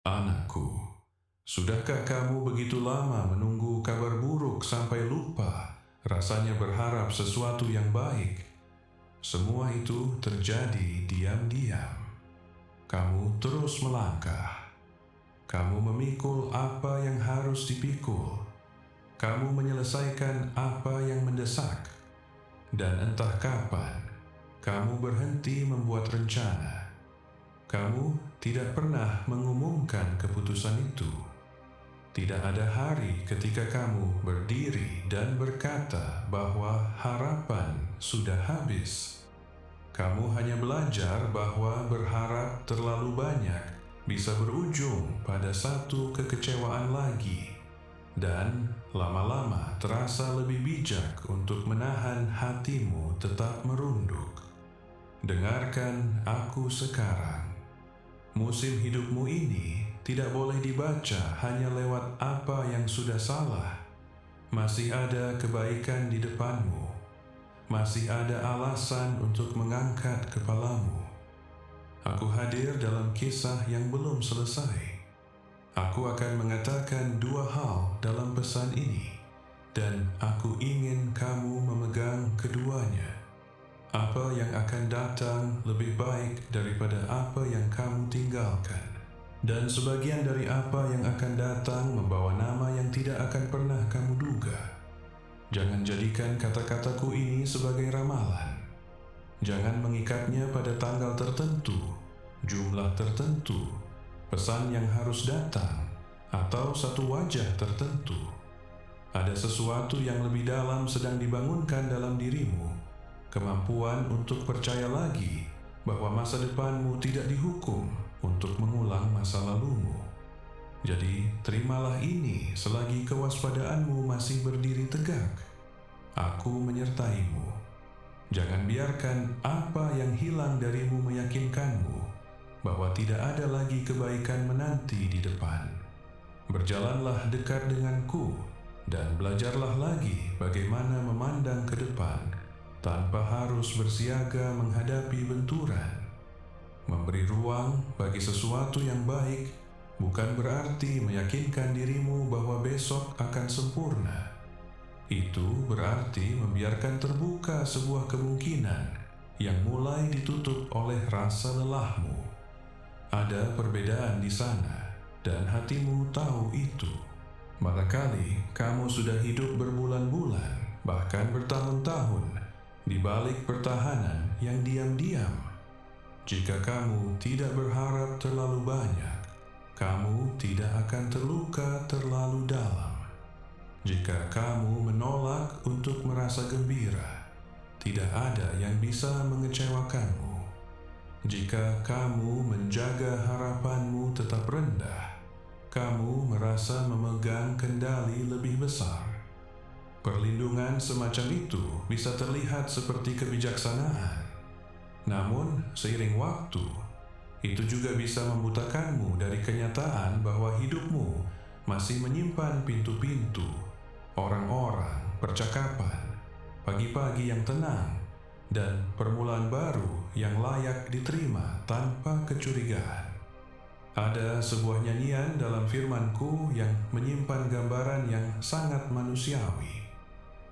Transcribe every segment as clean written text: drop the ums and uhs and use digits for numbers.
Anakku, sudahkah kamu begitu lama menunggu kabar buruk sampai lupa rasanya berharap sesuatu yang baik? Semua itu terjadi diam-diam. Kamu terus melangkah. Kamu memikul apa yang harus dipikul. Kamu menyelesaikan apa yang mendesak. Dan entah kapan, kamu berhenti membuat rencana. Kamu tidak pernah mengumumkan keputusan itu. Tidak ada hari ketika kamu berdiri dan berkata bahwa harapan sudah habis. Kamu hanya belajar bahwa berharap terlalu banyak bisa berujung pada satu kekecewaan lagi. Dan lama-lama terasa lebih bijak untuk menahan hatimu tetap merunduk. Dengarkan aku sekarang. Musim hidupmu ini tidak boleh dibaca hanya lewat apa yang sudah salah. Masih ada kebaikan di depanmu. Masih ada alasan untuk mengangkat kepalamu. Aku hadir dalam kisah yang belum selesai. Aku akan mengatakan dua hal dalam pesan ini, dan aku ingin kamu memegang keduanya. Apa yang akan datang lebih baik daripada apa yang kamu tinggalkan. Dan sebagian dari apa yang akan datang membawa nama yang tidak akan pernah kamu duga. Jangan jadikan kata-kataku ini sebagai ramalan. Jangan mengikatnya pada tanggal tertentu, jumlah tertentu, pesan yang harus datang, atau satu wajah tertentu. Ada sesuatu yang lebih dalam sedang dibangunkan dalam dirimu. Kemampuan untuk percaya lagi bahwa masa depanmu tidak dihukum untuk mengulang masa lalumu. Jadi, terimalah ini selagi kewaspadaanmu masih berdiri tegak. Aku menyertaimu. Jangan biarkan apa yang hilang darimu meyakinkanmu bahwa tidak ada lagi kebaikan menanti di depan. Berjalanlah dekat denganku dan belajarlah lagi bagaimana memandang ke depan tanpa harus bersiaga menghadapi benturan. Memberi ruang bagi sesuatu yang baik bukan berarti meyakinkan dirimu bahwa besok akan sempurna. Itu berarti membiarkan terbuka sebuah kemungkinan yang mulai ditutup oleh rasa lelahmu. Ada perbedaan di sana, dan hatimu tahu itu. Barangkali kamu sudah hidup berbulan-bulan, bahkan bertahun-tahun, di balik pertahanan yang diam-diam. Jika kamu tidak berharap terlalu banyak, kamu tidak akan terluka terlalu dalam. Jika kamu menolak untuk merasa gembira, tidak ada yang bisa mengecewakanmu. Jika kamu menjaga harapanmu tetap rendah, kamu merasa memegang kendali lebih besar. Perlindungan semacam itu bisa terlihat seperti kebijaksanaan. Namun, seiring waktu, itu juga bisa membutakanmu dari kenyataan bahwa hidupmu masih menyimpan pintu-pintu, orang-orang, percakapan, pagi-pagi yang tenang, dan permulaan baru yang layak diterima tanpa kecurigaan. Ada sebuah nyanyian dalam firmanku yang menyimpan gambaran yang sangat manusiawi.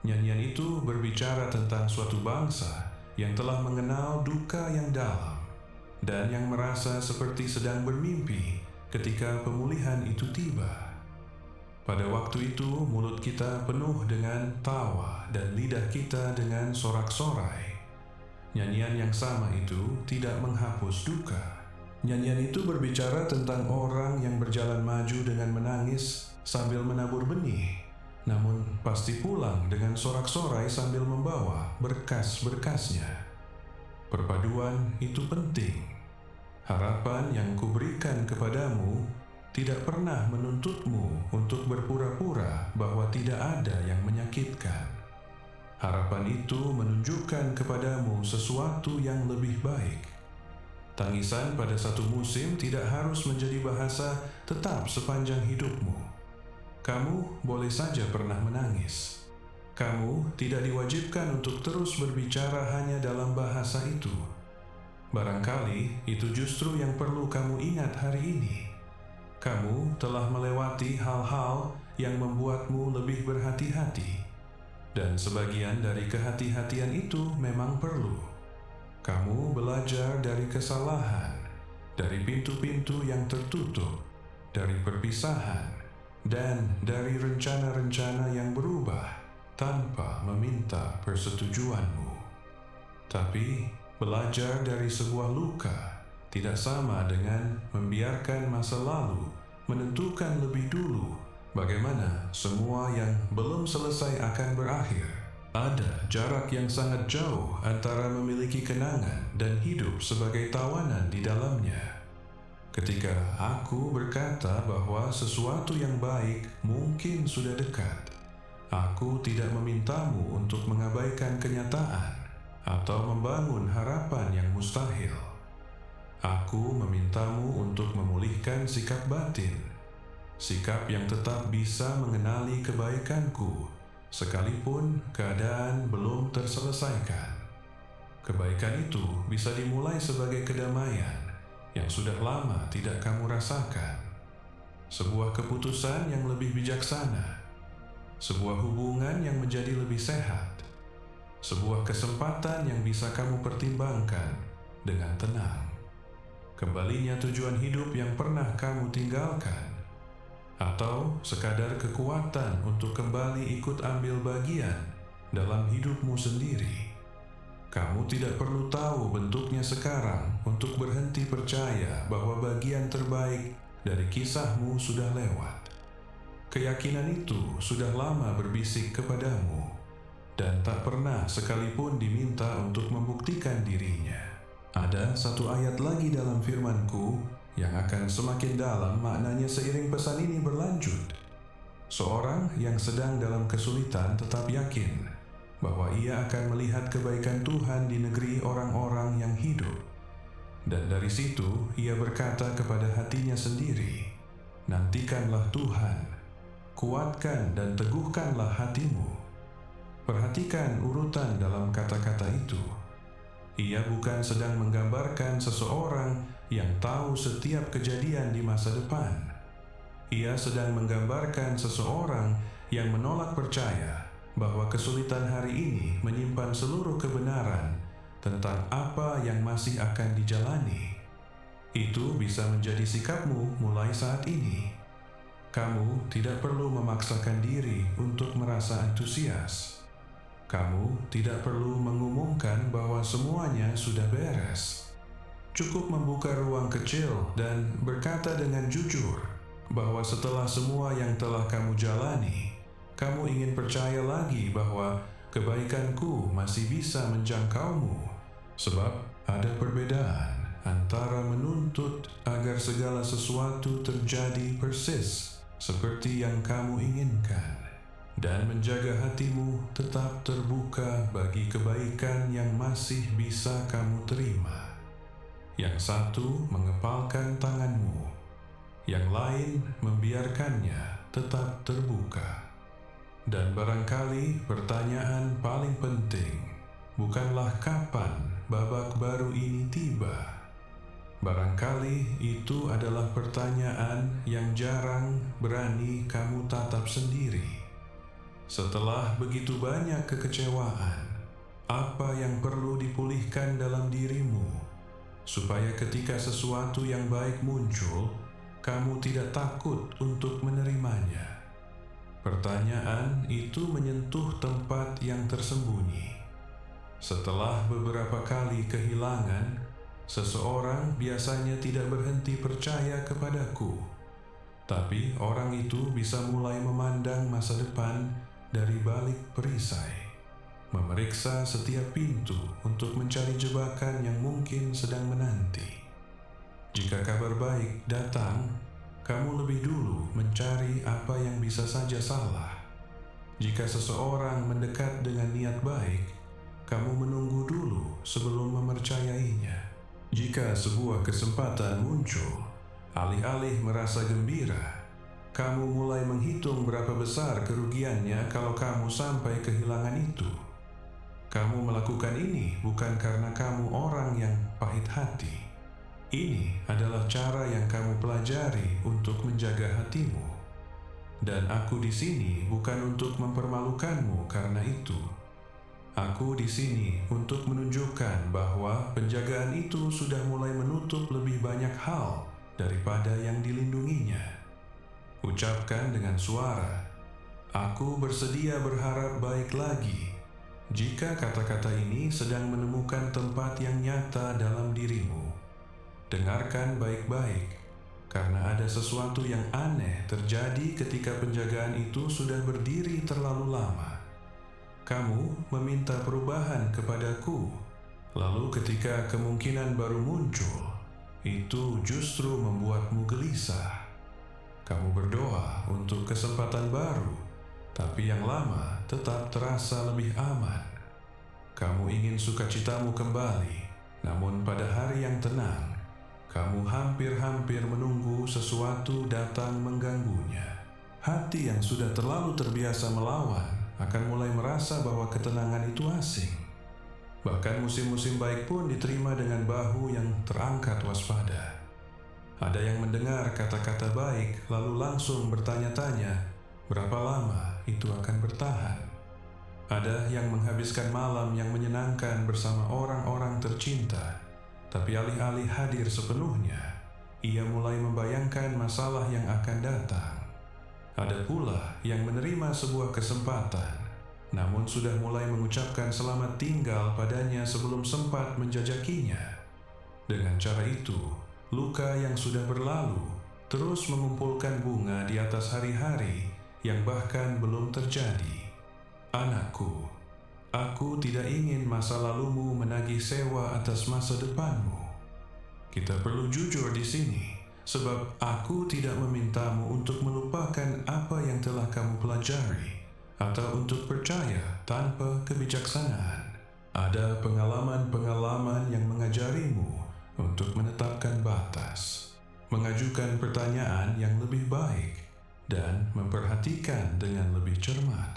Nyanyian itu berbicara tentang suatu bangsa yang telah mengenal duka yang dalam dan yang merasa seperti sedang bermimpi ketika pemulihan itu tiba. Pada waktu itu, mulut kita penuh dengan tawa dan lidah kita dengan sorak-sorai. Nyanyian yang sama itu tidak menghapus duka. Nyanyian itu berbicara tentang orang yang berjalan maju dengan menangis sambil menabur benih, namun pasti pulang dengan sorak-sorai sambil membawa berkas-berkasnya. Perpaduan itu penting. Harapan yang kuberikan kepadamu tidak pernah menuntutmu untuk berpura-pura bahwa tidak ada yang menyakitkan. Harapan itu menunjukkan kepadamu sesuatu yang lebih baik. Tangisan pada satu musim tidak harus menjadi bahasa tetap sepanjang hidupmu. Kamu boleh saja pernah menangis. Kamu tidak diwajibkan untuk terus berbicara hanya dalam bahasa itu. Barangkali itu justru yang perlu kamu ingat hari ini. Kamu telah melewati hal-hal yang membuatmu lebih berhati-hati, dan sebagian dari kehati-hatian itu memang perlu. Kamu belajar dari kesalahan, dari pintu-pintu yang tertutup, dari perpisahan, dan dari rencana-rencana yang berubah tanpa meminta persetujuanmu. Tapi, belajar dari sebuah luka tidak sama dengan membiarkan masa lalu menentukan lebih dulu bagaimana semua yang belum selesai akan berakhir. Ada jarak yang sangat jauh antara memiliki kenangan dan hidup sebagai tawanan di dalamnya. Ketika aku berkata bahwa sesuatu yang baik mungkin sudah dekat, aku tidak memintamu untuk mengabaikan kenyataan atau membangun harapan yang mustahil. Aku memintamu untuk memulihkan sikap batin, sikap yang tetap bisa mengenali kebaikanku, sekalipun keadaan belum terselesaikan. Kebaikan itu bisa dimulai sebagai kedamaian yang sudah lama tidak kamu rasakan, sebuah keputusan yang lebih bijaksana, sebuah hubungan yang menjadi lebih sehat, sebuah kesempatan yang bisa kamu pertimbangkan dengan tenang, kembalinya tujuan hidup yang pernah kamu tinggalkan, atau sekadar kekuatan untuk kembali ikut ambil bagian dalam hidupmu sendiri. Kamu tidak perlu tahu bentuknya sekarang untuk berhenti percaya bahwa bagian terbaik dari kisahmu sudah lewat. Keyakinan itu sudah lama berbisik kepadamu dan tak pernah sekalipun diminta untuk membuktikan dirinya. Ada satu ayat lagi dalam firman-Ku yang akan semakin dalam maknanya seiring pesan ini berlanjut. Seorang yang sedang dalam kesulitan tetap yakin bahwa ia akan melihat kebaikan Tuhan di negeri orang-orang yang hidup. Dan dari situ ia berkata kepada hatinya sendiri, "Nantikanlah Tuhan, kuatkan dan teguhkanlah hatimu." Perhatikan urutan dalam kata-kata itu. Ia bukan sedang menggambarkan seseorang yang tahu setiap kejadian di masa depan. Ia sedang menggambarkan seseorang yang menolak percaya bahwa kesulitan hari ini menyimpan seluruh kebenaran tentang apa yang masih akan dijalani. Itu bisa menjadi sikapmu mulai saat ini. Kamu tidak perlu memaksakan diri untuk merasa antusias. Kamu tidak perlu mengumumkan bahwa semuanya sudah beres. Cukup membuka ruang kecil dan berkata dengan jujur bahwa setelah semua yang telah kamu jalani, kamu ingin percaya lagi bahwa kebaikanku masih bisa menjangkaumu. Sebab ada perbedaan antara menuntut agar segala sesuatu terjadi persis seperti yang kamu inginkan, dan menjaga hatimu tetap terbuka bagi kebaikan yang masih bisa kamu terima. Yang satu mengepalkan tanganmu, yang lain membiarkannya tetap terbuka. Dan barangkali pertanyaan paling penting bukanlah kapan babak baru ini tiba. Barangkali itu adalah pertanyaan yang jarang berani kamu tatap sendiri. Setelah begitu banyak kekecewaan, apa yang perlu dipulihkan dalam dirimu, supaya ketika sesuatu yang baik muncul, kamu tidak takut untuk menerimanya? Pertanyaan itu menyentuh tempat yang tersembunyi. Setelah beberapa kali kehilangan, seseorang biasanya tidak berhenti percaya kepadaku. Tapi orang itu bisa mulai memandang masa depan dari balik perisai, memeriksa setiap pintu untuk mencari jebakan yang mungkin sedang menanti. Jika kabar baik datang, kamu lebih dulu mencari apa yang bisa saja salah. Jika seseorang mendekat dengan niat baik, kamu menunggu dulu sebelum mempercayainya. Jika sebuah kesempatan muncul, alih-alih merasa gembira, kamu mulai menghitung berapa besar kerugiannya kalau kamu sampai kehilangan itu. Kamu melakukan ini bukan karena kamu orang yang pahit hati, Ini adalah cara yang kamu pelajari untuk menjaga hatimu. Dan aku di sini bukan untuk mempermalukanmu karena itu. Aku di sini untuk menunjukkan bahwa penjagaan itu sudah mulai menutup lebih banyak hal daripada yang dilindunginya. Ucapkan dengan suara, "Aku bersedia berharap baik lagi." Jika kata-kata ini sedang menemukan tempat yang nyata dalam dirimu, dengarkan baik-baik, karena ada sesuatu yang aneh terjadi ketika penjagaan itu sudah berdiri terlalu lama. Kamu meminta perubahan kepadaku, lalu ketika kemungkinan baru muncul, itu justru membuatmu gelisah. Kamu berdoa untuk kesempatan baru, tapi yang lama tetap terasa lebih aman. Kamu ingin sukacitamu kembali, namun pada hari yang tenang, kamu hampir-hampir menunggu sesuatu datang mengganggunya. Hati yang sudah terlalu terbiasa melawan akan mulai merasa bahwa ketenangan itu asing. Bahkan musim-musim baik pun diterima dengan bahu yang terangkat waspada. Ada yang mendengar kata-kata baik lalu langsung bertanya-tanya, berapa lama itu akan bertahan? Ada yang menghabiskan malam yang menyenangkan bersama orang-orang tercinta, tapi alih-alih hadir sepenuhnya, ia mulai membayangkan masalah yang akan datang. Ada pula yang menerima sebuah kesempatan, namun sudah mulai mengucapkan selamat tinggal padanya sebelum sempat menjajakinya. Dengan cara itu, luka yang sudah berlalu terus mengumpulkan bunga di atas hari-hari yang bahkan belum terjadi. Anakku, aku tidak ingin masa lalumu menagih sewa atas masa depanmu. Kita perlu jujur di sini, sebab aku tidak memintamu untuk melupakan apa yang telah kamu pelajari, atau untuk percaya tanpa kebijaksanaan. Ada pengalaman-pengalaman yang mengajarimu untuk menetapkan batas, mengajukan pertanyaan yang lebih baik, dan memperhatikan dengan lebih cermat.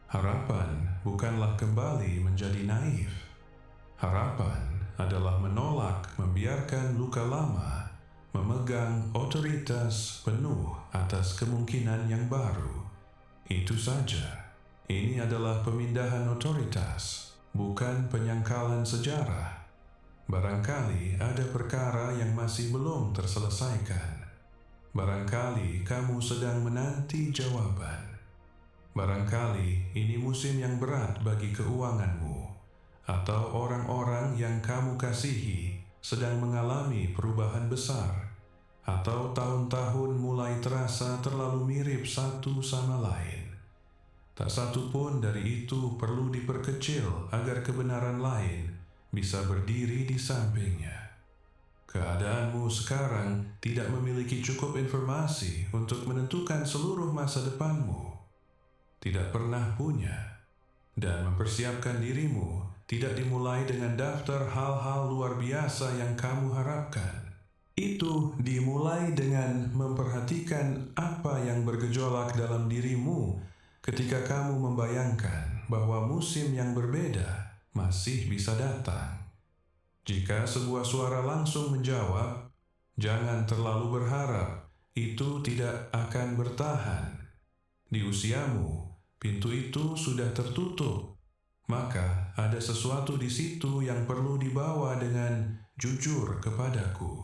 Harapan bukanlah kembali menjadi naif. Harapan adalah menolak membiarkan luka lama memegang otoritas penuh atas kemungkinan yang baru. Itu saja. Ini adalah pemindahan otoritas, bukan penyangkalan sejarah. Barangkali ada perkara yang masih belum terselesaikan. Barangkali kamu sedang menanti jawaban. Barangkali ini musim yang berat bagi keuanganmu, atau orang-orang yang kamu kasihi sedang mengalami perubahan besar, atau tahun-tahun mulai terasa terlalu mirip satu sama lain. Tak satu pun dari itu perlu diperkecil agar kebenaran lain bisa berdiri di sampingnya. Keadaanmu sekarang tidak memiliki cukup informasi untuk menentukan seluruh masa depanmu. Tidak pernah punya. Dan mempersiapkan dirimu tidak dimulai dengan daftar hal-hal luar biasa yang kamu harapkan. Itu dimulai dengan memperhatikan apa yang bergejolak dalam dirimu ketika kamu membayangkan bahwa musim yang berbeda masih bisa datang. Jika sebuah suara langsung menjawab, jangan terlalu berharap itu tidak akan bertahan. Di usiamu, pintu itu sudah tertutup. Maka ada sesuatu di situ yang perlu dibawa dengan jujur kepadaku.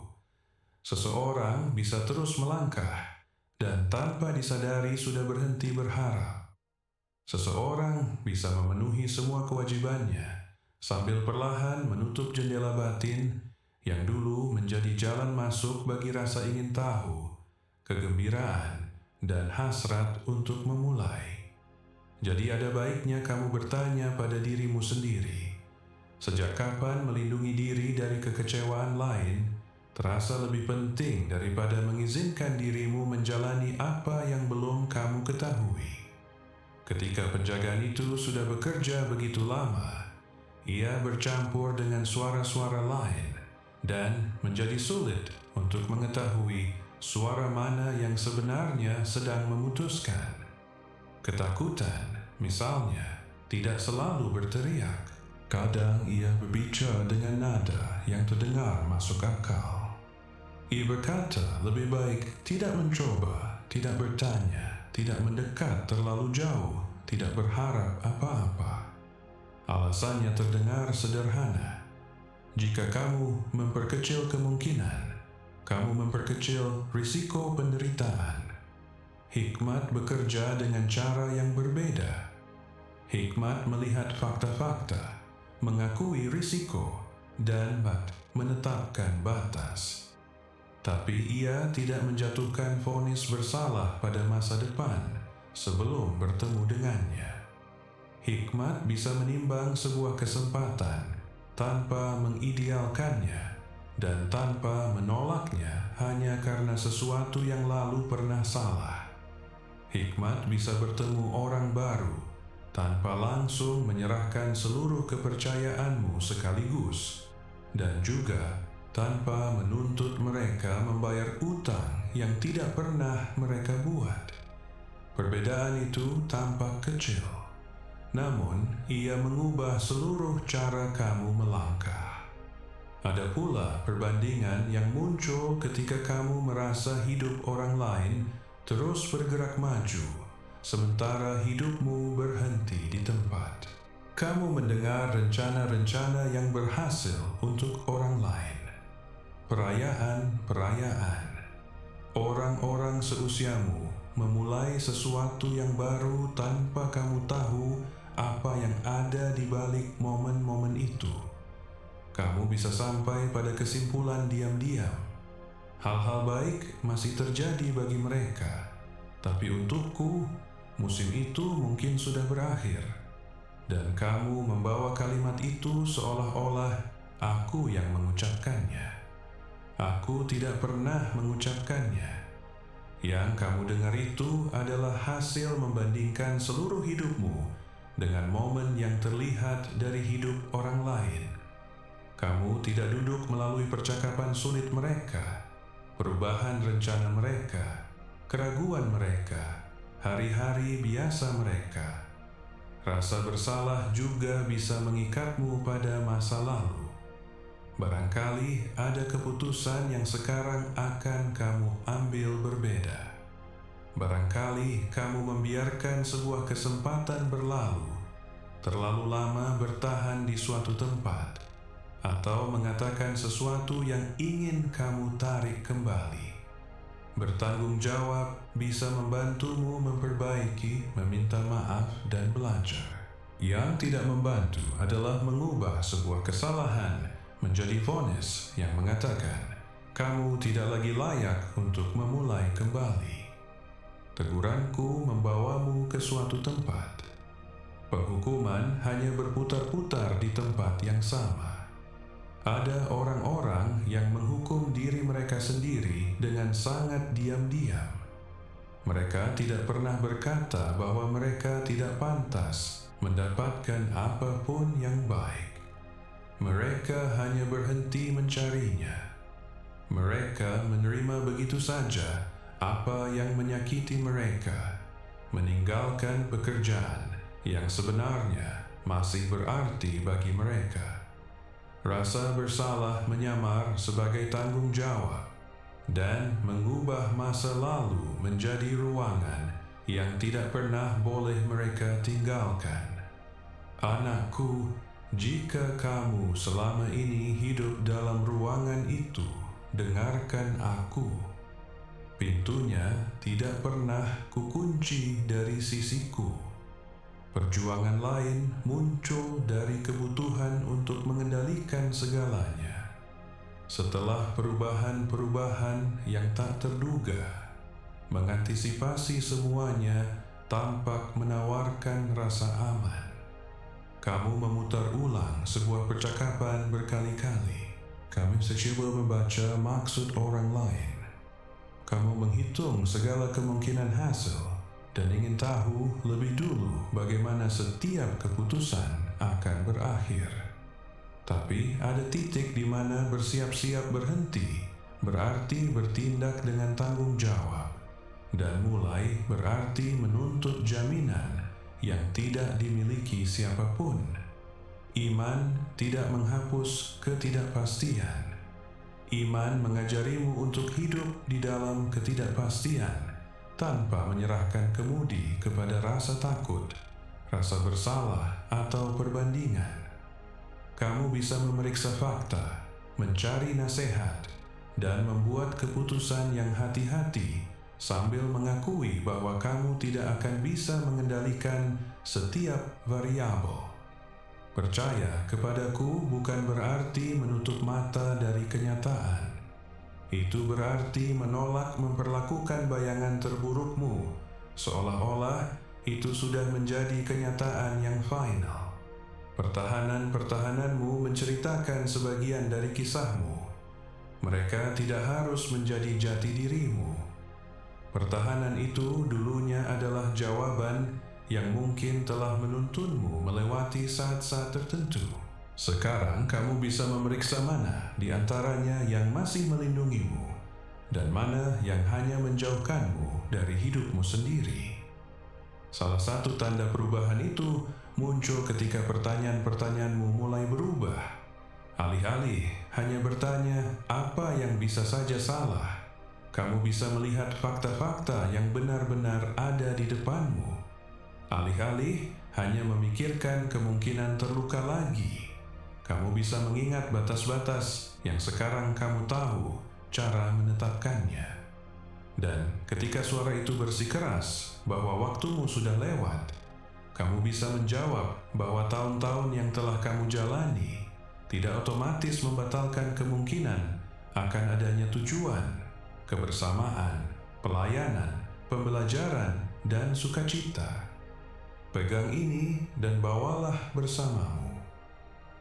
Seseorang bisa terus melangkah dan tanpa disadari sudah berhenti berharap. Seseorang bisa memenuhi semua kewajibannya sambil perlahan menutup jendela batin yang dulu menjadi jalan masuk bagi rasa ingin tahu, kegembiraan, dan hasrat untuk memulai. Jadi ada baiknya kamu bertanya pada dirimu sendiri, sejak kapan melindungi diri dari kekecewaan lain terasa lebih penting daripada mengizinkan dirimu menjalani apa yang belum kamu ketahui. Ketika penjagaan itu sudah bekerja begitu lama, ia bercampur dengan suara-suara lain dan menjadi sulit untuk mengetahui suara mana yang sebenarnya sedang memutuskan. Ketakutan, misalnya, tidak selalu berteriak. Kadang ia berbicara dengan nada yang terdengar masuk akal. Ia berkata, lebih baik tidak mencoba, tidak bertanya, tidak mendekat terlalu jauh, tidak berharap apa-apa. Alasannya terdengar sederhana. Jika kamu memperkecil kemungkinan, kamu memperkecil risiko penderitaan. Hikmat bekerja dengan cara yang berbeda. Hikmat melihat fakta-fakta, mengakui risiko, dan menetapkan batas. Tapi ia tidak menjatuhkan vonis bersalah pada masa depan sebelum bertemu dengannya. Hikmat bisa menimbang sebuah kesempatan tanpa mengidealkannya dan tanpa menolaknya hanya karena sesuatu yang lalu pernah salah. Hikmat bisa bertemu orang baru tanpa langsung menyerahkan seluruh kepercayaanmu sekaligus, dan juga tanpa menuntut mereka membayar utang yang tidak pernah mereka buat. Perbedaan itu tampak kecil, namun ia mengubah seluruh cara kamu melangkah. Ada pula perbandingan yang muncul ketika kamu merasa hidup orang lain terus bergerak maju, sementara hidupmu berhenti di tempat. Kamu mendengar rencana-rencana yang berhasil untuk orang lain. Perayaan-perayaan. Orang-orang seusiamu memulai sesuatu yang baru tanpa kamu tahu apa yang ada di balik momen-momen itu. Kamu bisa sampai pada kesimpulan diam-diam. Hal-hal baik masih terjadi bagi mereka, tapi untukku, musim itu mungkin sudah berakhir. Dan kamu membawa kalimat itu seolah-olah aku yang mengucapkannya. Aku tidak pernah mengucapkannya. Yang kamu dengar itu adalah hasil membandingkan seluruh hidupmu dengan momen yang terlihat dari hidup orang lain. Kamu tidak duduk melalui percakapan sulit mereka, perubahan rencana mereka, keraguan mereka, hari-hari biasa mereka. Rasa bersalah juga bisa mengikatmu pada masa lalu. Barangkali ada keputusan yang sekarang akan kamu ambil berbeda. Barangkali kamu membiarkan sebuah kesempatan berlalu, terlalu lama bertahan di suatu tempat, atau mengatakan sesuatu yang ingin kamu tarik kembali. Bertanggung jawab bisa membantumu memperbaiki, meminta maaf, dan belajar. Yang tidak membantu adalah mengubah sebuah kesalahan menjadi vonis yang mengatakan kamu tidak lagi layak untuk memulai kembali. Teguranku membawamu ke suatu tempat. Penghukuman hanya berputar-putar di tempat yang sama. Ada orang-orang yang menghukum diri mereka sendiri dengan sangat diam-diam. Mereka tidak pernah berkata bahwa mereka tidak pantas mendapatkan apapun yang baik. Mereka hanya berhenti mencarinya. Mereka menerima begitu saja apa yang menyakiti mereka, meninggalkan pekerjaan yang sebenarnya masih berarti bagi mereka. Rasa bersalah menyamar sebagai tanggung jawab dan mengubah masa lalu menjadi ruangan yang tidak pernah boleh mereka tinggalkan. Anakku, jika kamu selama ini hidup dalam ruangan itu, dengarkan aku. Pintunya tidak pernah kukunci dari sisiku. Perjuangan lain muncul dari kebutuhan untuk mengendalikan segalanya. Setelah perubahan-perubahan yang tak terduga, mengantisipasi semuanya tampak menawarkan rasa aman. Kamu memutar ulang sebuah percakapan berkali-kali. Kamu mencoba membaca maksud orang lain. Kamu menghitung segala kemungkinan hasil dan ingin tahu lebih dulu bagaimana setiap keputusan akan berakhir. Tapi ada titik di mana bersiap-siap berhenti berarti bertindak dengan tanggung jawab, dan mulai berarti menuntut jaminan yang tidak dimiliki siapapun. Iman tidak menghapus ketidakpastian. Iman mengajarimu untuk hidup di dalam ketidakpastian, tanpa menyerahkan kemudi kepada rasa takut, rasa bersalah, atau perbandingan. Kamu bisa memeriksa fakta, mencari nasihat, dan membuat keputusan yang hati-hati sambil mengakui bahwa kamu tidak akan bisa mengendalikan setiap variabel. Percaya kepadaku bukan berarti menutup mata dari kenyataan. Itu berarti menolak memperlakukan bayangan terburukmu, seolah-olah itu sudah menjadi kenyataan yang final. Pertahanan-pertahananmu menceritakan sebagian dari kisahmu. Mereka tidak harus menjadi jati dirimu. Pertahanan itu dulunya adalah jawaban yang mungkin telah menuntunmu melewati saat-saat tertentu. Sekarang kamu bisa memeriksa mana di antaranya yang masih melindungimu dan mana yang hanya menjauhkanmu dari hidupmu sendiri. Salah satu tanda perubahan itu muncul ketika pertanyaan-pertanyaanmu mulai berubah. Alih-alih hanya bertanya apa yang bisa saja salah, kamu bisa melihat fakta-fakta yang benar-benar ada di depanmu. Alih-alih hanya memikirkan kemungkinan terluka lagi, kamu bisa mengingat batas-batas yang sekarang kamu tahu cara menetapkannya. Dan ketika suara itu bersikeras bahwa waktumu sudah lewat, kamu bisa menjawab bahwa tahun-tahun yang telah kamu jalani tidak otomatis membatalkan kemungkinan akan adanya tujuan, kebersamaan, pelayanan, pembelajaran, dan sukacita. Pegang ini dan bawalah bersamamu.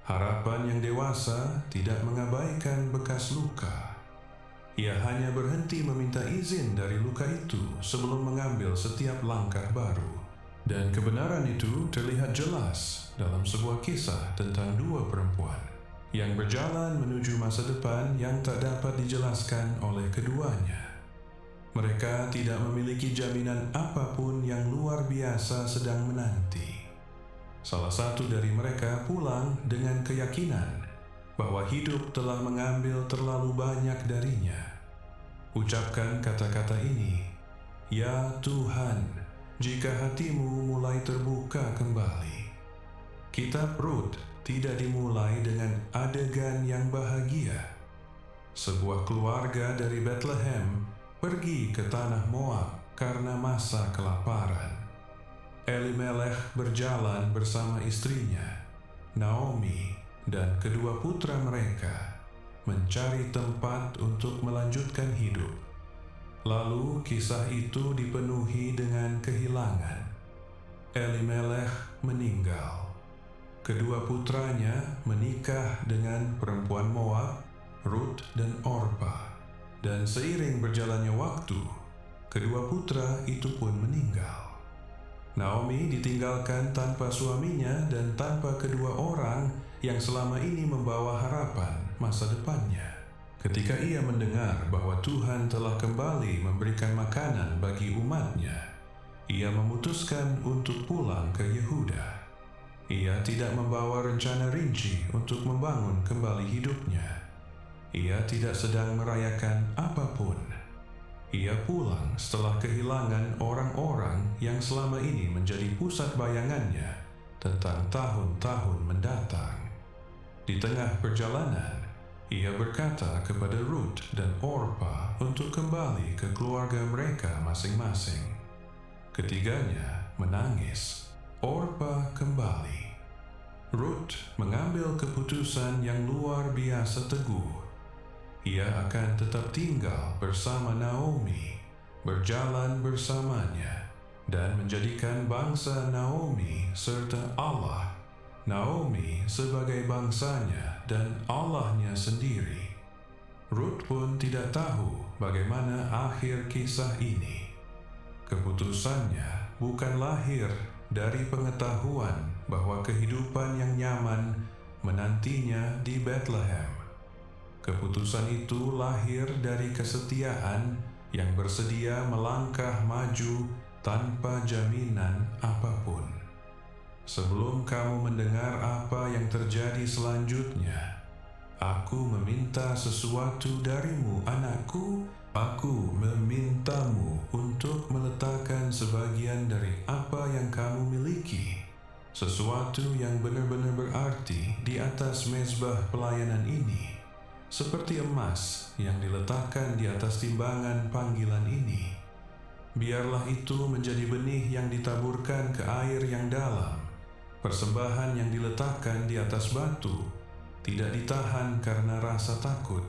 Harapan yang dewasa tidak mengabaikan bekas luka. Ia hanya berhenti meminta izin dari luka itu sebelum mengambil setiap langkah baru. Dan kebenaran itu terlihat jelas dalam sebuah kisah tentang dua perempuan yang berjalan menuju masa depan yang tak dapat dijelaskan oleh keduanya. Mereka tidak memiliki jaminan apapun yang luar biasa sedang menanti. Salah satu dari mereka pulang dengan keyakinan bahwa hidup telah mengambil terlalu banyak darinya. Ucapkan kata-kata ini, "Ya Tuhan, jika hatimu mulai terbuka kembali." Kitab Rut tidak dimulai dengan adegan yang bahagia. Sebuah keluarga dari Bethlehem pergi ke tanah Moab karena masa kelaparan. Elimelech berjalan bersama istrinya, Naomi, dan kedua putra mereka mencari tempat untuk melanjutkan hidup. Lalu kisah itu dipenuhi dengan kehilangan. Elimelech meninggal. Kedua putranya menikah dengan perempuan Moab, Rut dan Orpa. Dan seiring berjalannya waktu, kedua putra itu pun meninggal. Naomi ditinggalkan tanpa suaminya dan tanpa kedua orang yang selama ini membawa harapan masa depannya. Ketika ia mendengar bahwa Tuhan telah kembali memberikan makanan bagi umatnya, ia memutuskan untuk pulang ke Yehuda. Ia tidak membawa rencana rinci untuk membangun kembali hidupnya. Ia tidak sedang merayakan apapun. Ia pulang setelah kehilangan orang-orang yang selama ini menjadi pusat bayangannya tentang tahun-tahun mendatang. Di tengah perjalanan, ia berkata kepada Rut dan Orpa untuk kembali ke keluarga mereka masing-masing. Ketiganya menangis. Orpa kembali. Rut mengambil keputusan yang luar biasa teguh. Ia akan tetap tinggal bersama Naomi, berjalan bersamanya, dan menjadikan bangsa Naomi serta Allah, Naomi sebagai bangsanya dan Allahnya sendiri. Rut pun tidak tahu bagaimana akhir kisah ini. Keputusannya bukan lahir dari pengetahuan bahwa kehidupan yang nyaman menantinya di Bethlehem. Keputusan itu lahir dari kesetiaan yang bersedia melangkah maju tanpa jaminan apapun. Sebelum kamu mendengar apa yang terjadi selanjutnya, Aku meminta sesuatu darimu, anakku. Aku memintamu untuk meletakkan sebagian dari apa yang kamu miliki, sesuatu yang benar-benar berarti di atas mezbah pelayanan ini, seperti emas yang diletakkan di atas timbangan panggilan ini. Biarlah itu menjadi benih yang ditaburkan ke air yang dalam, persembahan yang diletakkan di atas batu, tidak ditahan karena rasa takut.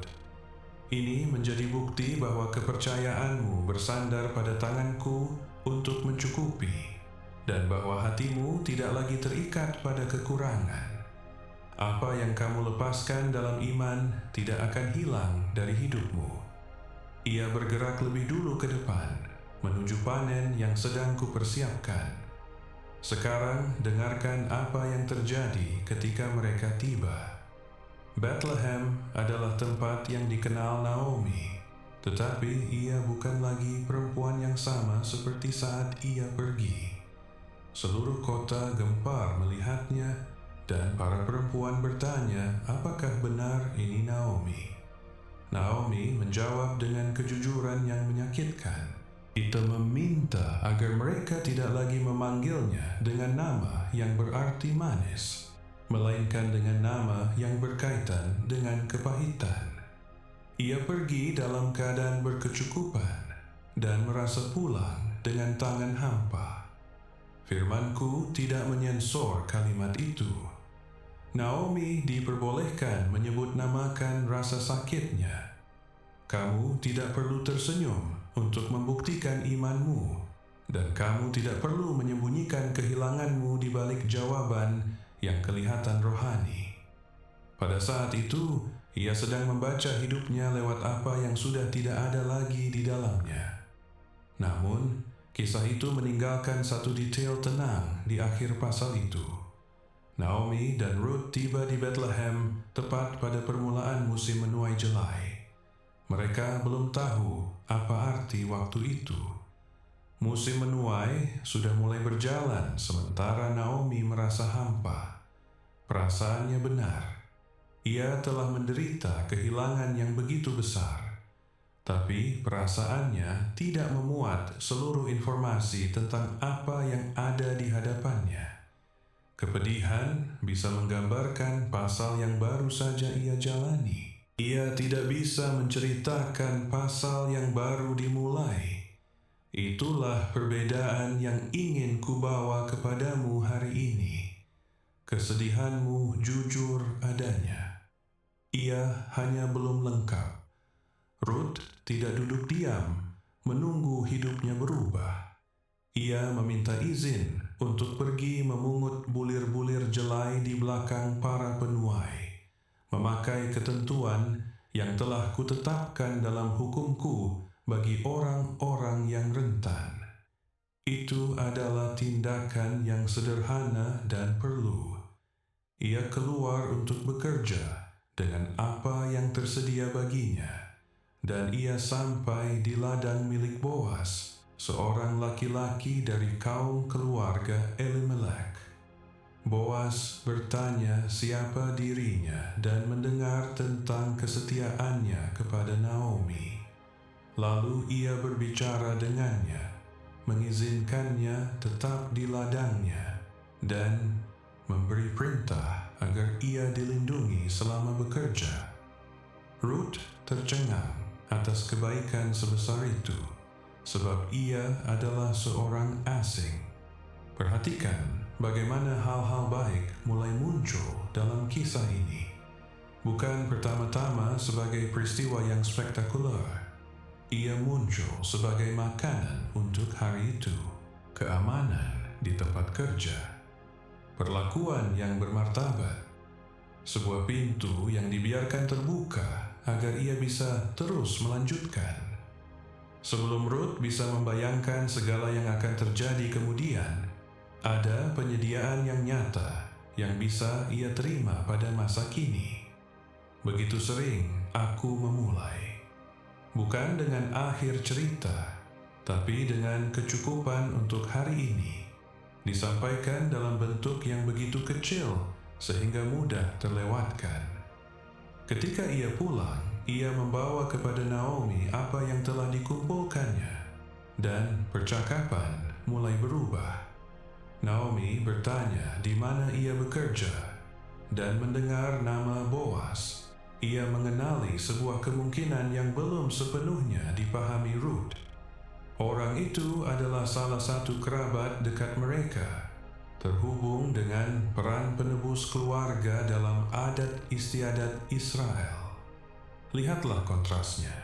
Ini menjadi bukti bahwa kepercayaanmu bersandar pada tanganku untuk mencukupi, dan bahwa hatimu tidak lagi terikat pada kekurangan. Apa yang kamu lepaskan dalam iman tidak akan hilang dari hidupmu. Ia bergerak lebih dulu ke depan, menuju panen yang sedang kupersiapkan. Sekarang dengarkan apa yang terjadi ketika mereka tiba. Bethlehem adalah tempat yang dikenal Naomi, tetapi ia bukan lagi perempuan yang sama seperti saat ia pergi. Seluruh kota gempar melihatnya, dan para perempuan bertanya, apakah benar ini Naomi? Naomi menjawab dengan kejujuran yang menyakitkan. Kita meminta agar mereka tidak lagi memanggilnya dengan nama yang berarti manis, melainkan dengan nama yang berkaitan dengan kepahitan. Ia pergi dalam keadaan berkecukupan dan merasa pulang dengan tangan hampa. Firmanku tidak menyensor kalimat itu. Naomi diperbolehkan menyebut namakan rasa sakitnya. Kamu tidak perlu tersenyum untuk membuktikan imanmu, dan kamu tidak perlu menyembunyikan kehilanganmu di balik jawaban yang kelihatan rohani. Pada saat itu, ia sedang membaca hidupnya lewat apa yang sudah tidak ada lagi di dalamnya. Namun, kisah itu meninggalkan satu detail tenang di akhir pasal itu. Naomi dan Ruth tiba di Bethlehem tepat pada permulaan musim menuai jelai. Mereka belum tahu apa arti waktu itu. Musim menuai sudah mulai berjalan sementara Naomi merasa hampa. Perasaannya benar. Ia telah menderita kehilangan yang begitu besar. Tapi perasaannya tidak memuat seluruh informasi tentang apa yang ada di hadapannya. Kepedihan bisa menggambarkan pasal yang baru saja ia jalani. Ia tidak bisa menceritakan pasal yang baru dimulai. Itulah perbedaan yang ingin kubawa kepadamu hari ini. Kesedihanmu jujur adanya. Ia hanya belum lengkap. Ruth tidak duduk diam, menunggu hidupnya berubah. Ia meminta izin untuk pergi memungut bulir-bulir jelai di belakang para penuai, memakai ketentuan yang telah kutetapkan dalam hukumku bagi orang-orang yang rentan. Itu adalah tindakan yang sederhana dan perlu. Ia keluar untuk bekerja dengan apa yang tersedia baginya, dan ia sampai di ladang milik Boas, seorang laki-laki dari kaum keluarga Elimelek. Boas bertanya siapa dirinya dan mendengar tentang kesetiaannya kepada Naomi. Lalu ia berbicara dengannya, mengizinkannya tetap di ladangnya, dan memberi perintah agar ia dilindungi selama bekerja. Ruth tercengang atas kebaikan sebesar itu, sebab ia adalah seorang asing. Perhatikan bagaimana hal-hal baik mulai muncul dalam kisah ini. Bukan pertama-tama sebagai peristiwa yang spektakuler. Ia muncul sebagai makanan untuk hari itu, keamanan di tempat kerja, perlakuan yang bermartabat, sebuah pintu yang dibiarkan terbuka agar ia bisa terus melanjutkan. Sebelum Ruth bisa membayangkan segala yang akan terjadi kemudian, ada penyediaan yang nyata yang bisa ia terima pada masa kini. Begitu sering aku memulai. Bukan dengan akhir cerita, tapi dengan kecukupan untuk hari ini, disampaikan dalam bentuk yang begitu kecil sehingga mudah terlewatkan. Ketika ia pulang, ia membawa kepada Naomi apa yang telah dikumpulkannya, dan percakapan mulai berubah. Naomi bertanya di mana ia bekerja, dan mendengar nama Boas. Ia mengenali sebuah kemungkinan yang belum sepenuhnya dipahami Ruth. Orang itu adalah salah satu kerabat dekat mereka, terhubung dengan peran penebus keluarga dalam adat istiadat Israel. Lihatlah kontrasnya.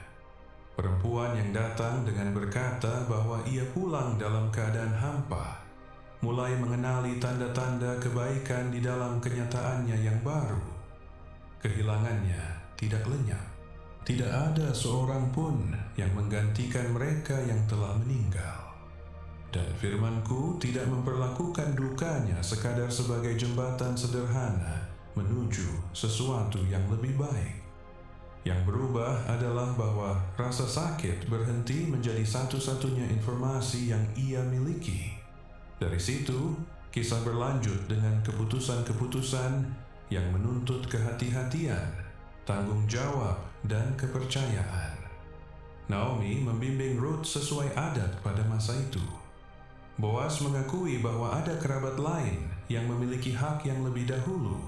Perempuan yang datang dengan berkata bahwa ia pulang dalam keadaan hampa, mulai mengenali tanda-tanda kebaikan di dalam kenyataannya yang baru. Kehilangannya tidak lenyap. Tidak ada seorang pun yang menggantikan mereka yang telah meninggal. Dan firman-Ku tidak memperlakukan dukanya sekadar sebagai jembatan sederhana menuju sesuatu yang lebih baik. Yang berubah adalah bahwa rasa sakit berhenti menjadi satu-satunya informasi yang ia miliki. Dari situ, kisah berlanjut dengan keputusan-keputusan yang menuntut kehati-hatian, tanggung jawab, dan kepercayaan. Naomi membimbing Ruth sesuai adat pada masa itu. Boas mengakui bahwa ada kerabat lain yang memiliki hak yang lebih dahulu,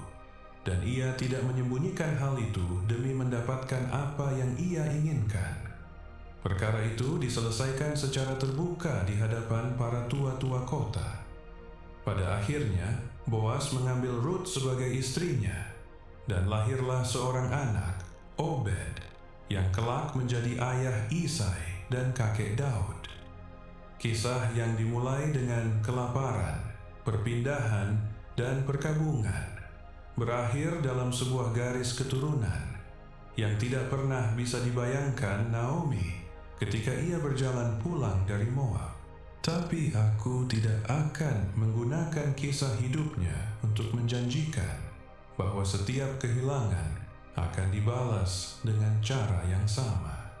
dan ia tidak menyembunyikan hal itu demi mendapatkan apa yang ia inginkan. Perkara itu diselesaikan secara terbuka di hadapan para tua-tua kota. Pada akhirnya, Boas mengambil Ruth sebagai istrinya, dan lahirlah seorang anak, Obed, yang kelak menjadi ayah Isai dan kakek Daud. Kisah yang dimulai dengan kelaparan, perpindahan, dan perkabungan berakhir dalam sebuah garis keturunan yang tidak pernah bisa dibayangkan Naomi ketika ia berjalan pulang dari Moab. Tapi aku tidak akan menggunakan kisah hidupnya untuk menjanjikan bahwa setiap kehilangan akan dibalas dengan cara yang sama.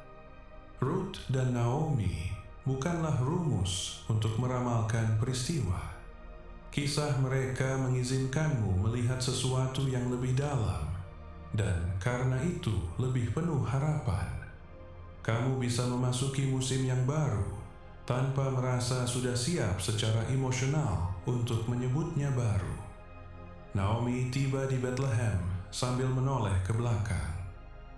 Ruth dan Naomi bukanlah rumus untuk meramalkan peristiwa. Kisah mereka mengizinkanmu melihat sesuatu yang lebih dalam, dan karena itu lebih penuh harapan. Kamu bisa memasuki musim yang baru tanpa merasa sudah siap secara emosional untuk menyebutnya baru. Naomi tiba di Bethlehem sambil menoleh ke belakang.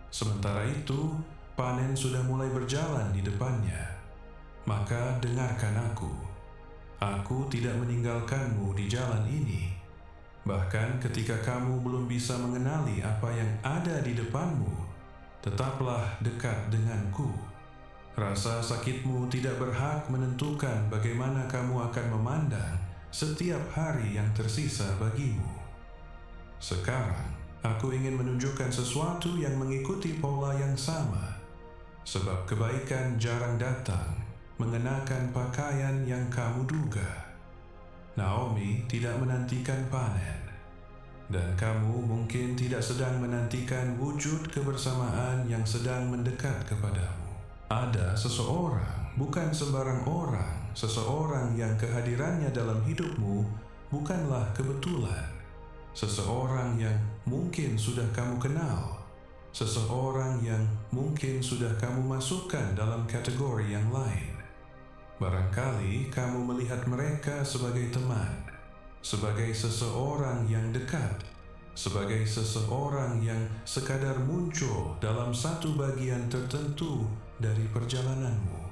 Sementara itu, panen sudah mulai berjalan di depannya. Maka dengarkan aku. Aku tidak meninggalkanmu di jalan ini. Bahkan ketika kamu belum bisa mengenali apa yang ada di depanmu, tetaplah dekat denganku. Rasa sakitmu tidak berhak menentukan bagaimana kamu akan memandang setiap hari yang tersisa bagimu. Sekarang, aku ingin menunjukkan sesuatu yang mengikuti pola yang sama. Sebab kebaikan jarang datang mengenakan pakaian yang kamu duga. Naomi tidak menantikan panen, dan kamu mungkin tidak sedang menantikan wujud kebersamaan yang sedang mendekat kepadamu. Ada seseorang, bukan sembarang orang, seseorang yang kehadirannya dalam hidupmu bukanlah kebetulan. Seseorang yang mungkin sudah kamu kenal, seseorang yang mungkin sudah kamu masukkan dalam kategori yang lain. Barangkali kamu melihat mereka sebagai teman, sebagai seseorang yang dekat, sebagai seseorang yang sekadar muncul dalam satu bagian tertentu dari perjalananmu.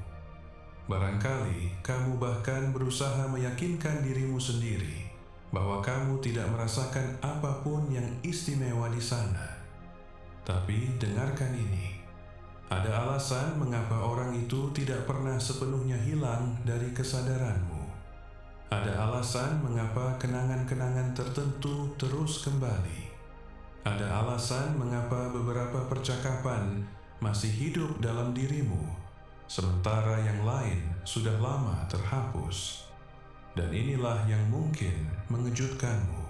Barangkali kamu bahkan berusaha meyakinkan dirimu sendiri bahwa kamu tidak merasakan apapun yang istimewa di sana. Tapi dengarkan ini. Ada alasan mengapa orang itu tidak pernah sepenuhnya hilang dari kesadaranmu. Ada alasan mengapa kenangan-kenangan tertentu terus kembali. Ada alasan mengapa beberapa percakapan masih hidup dalam dirimu, sementara yang lain sudah lama terhapus. Dan inilah yang mungkin mengejutkanmu.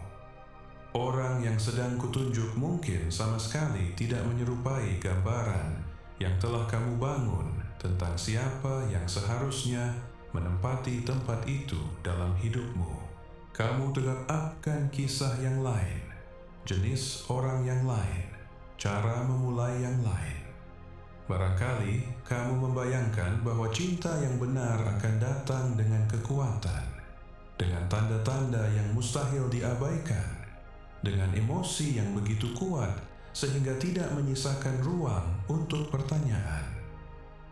Orang yang sedang kutunjuk mungkin sama sekali tidak menyerupai gambaran yang telah kamu bangun tentang siapa yang seharusnya menempati tempat itu dalam hidupmu. Kamu tegak akan kisah yang lain, jenis orang yang lain, cara memulai yang lain. Barangkali kamu membayangkan bahwa cinta yang benar akan datang dengan kekuatan, dengan tanda-tanda yang mustahil diabaikan, dengan emosi yang begitu kuat sehingga tidak menyisakan ruang untuk pertanyaan.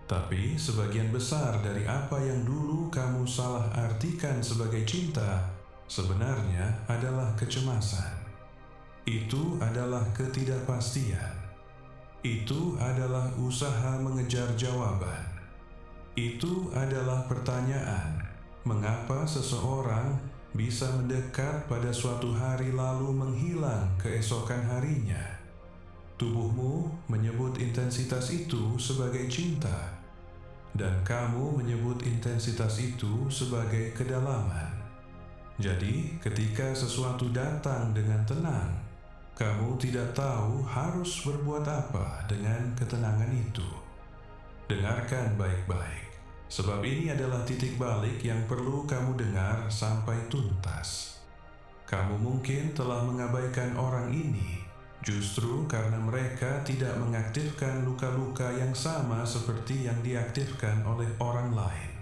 Tapi sebagian besar dari apa yang dulu kamu salah artikan sebagai cinta sebenarnya adalah kecemasan. Itu adalah ketidakpastian. Itu adalah usaha mengejar jawaban. Itu adalah pertanyaan, mengapa seseorang bisa mendekat pada suatu hari lalu menghilang keesokan harinya. Tubuhmu menyebut intensitas itu sebagai cinta, dan kamu menyebut intensitas itu sebagai kedalaman. Jadi, ketika sesuatu datang dengan tenang, kamu tidak tahu harus berbuat apa dengan ketenangan itu. Dengarkan baik-baik, sebab ini adalah titik balik yang perlu kamu dengar sampai tuntas. Kamu mungkin telah mengabaikan orang ini justru karena mereka tidak mengaktifkan luka-luka yang sama seperti yang diaktifkan oleh orang lain.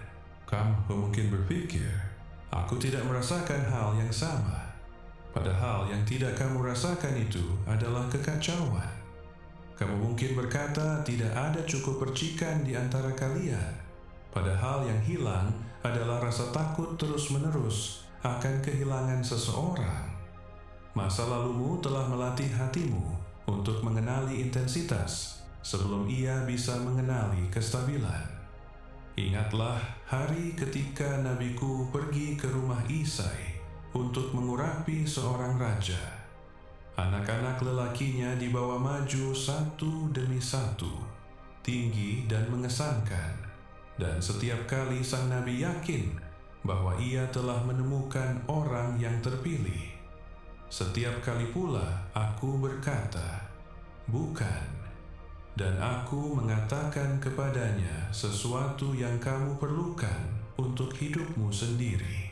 Kamu mungkin berpikir, aku tidak merasakan hal yang sama. Padahal yang tidak kamu rasakan itu adalah kekacauan. Kamu mungkin berkata tidak ada cukup percikan di antara kalian. Padahal yang hilang adalah rasa takut terus-menerus akan kehilangan seseorang. Masa lalumu telah melatih hatimu untuk mengenali intensitas sebelum ia bisa mengenali kestabilan. Ingatlah hari ketika nabiku pergi ke rumah Isai untuk mengurapi seorang raja. Anak-anak lelakinya dibawa maju satu demi satu, tinggi dan mengesankan. Dan setiap kali sang nabi yakin bahwa ia telah menemukan orang yang terpilih. Setiap kali pula aku berkata, bukan. Dan aku mengatakan kepadanya sesuatu yang kamu perlukan untuk hidupmu sendiri.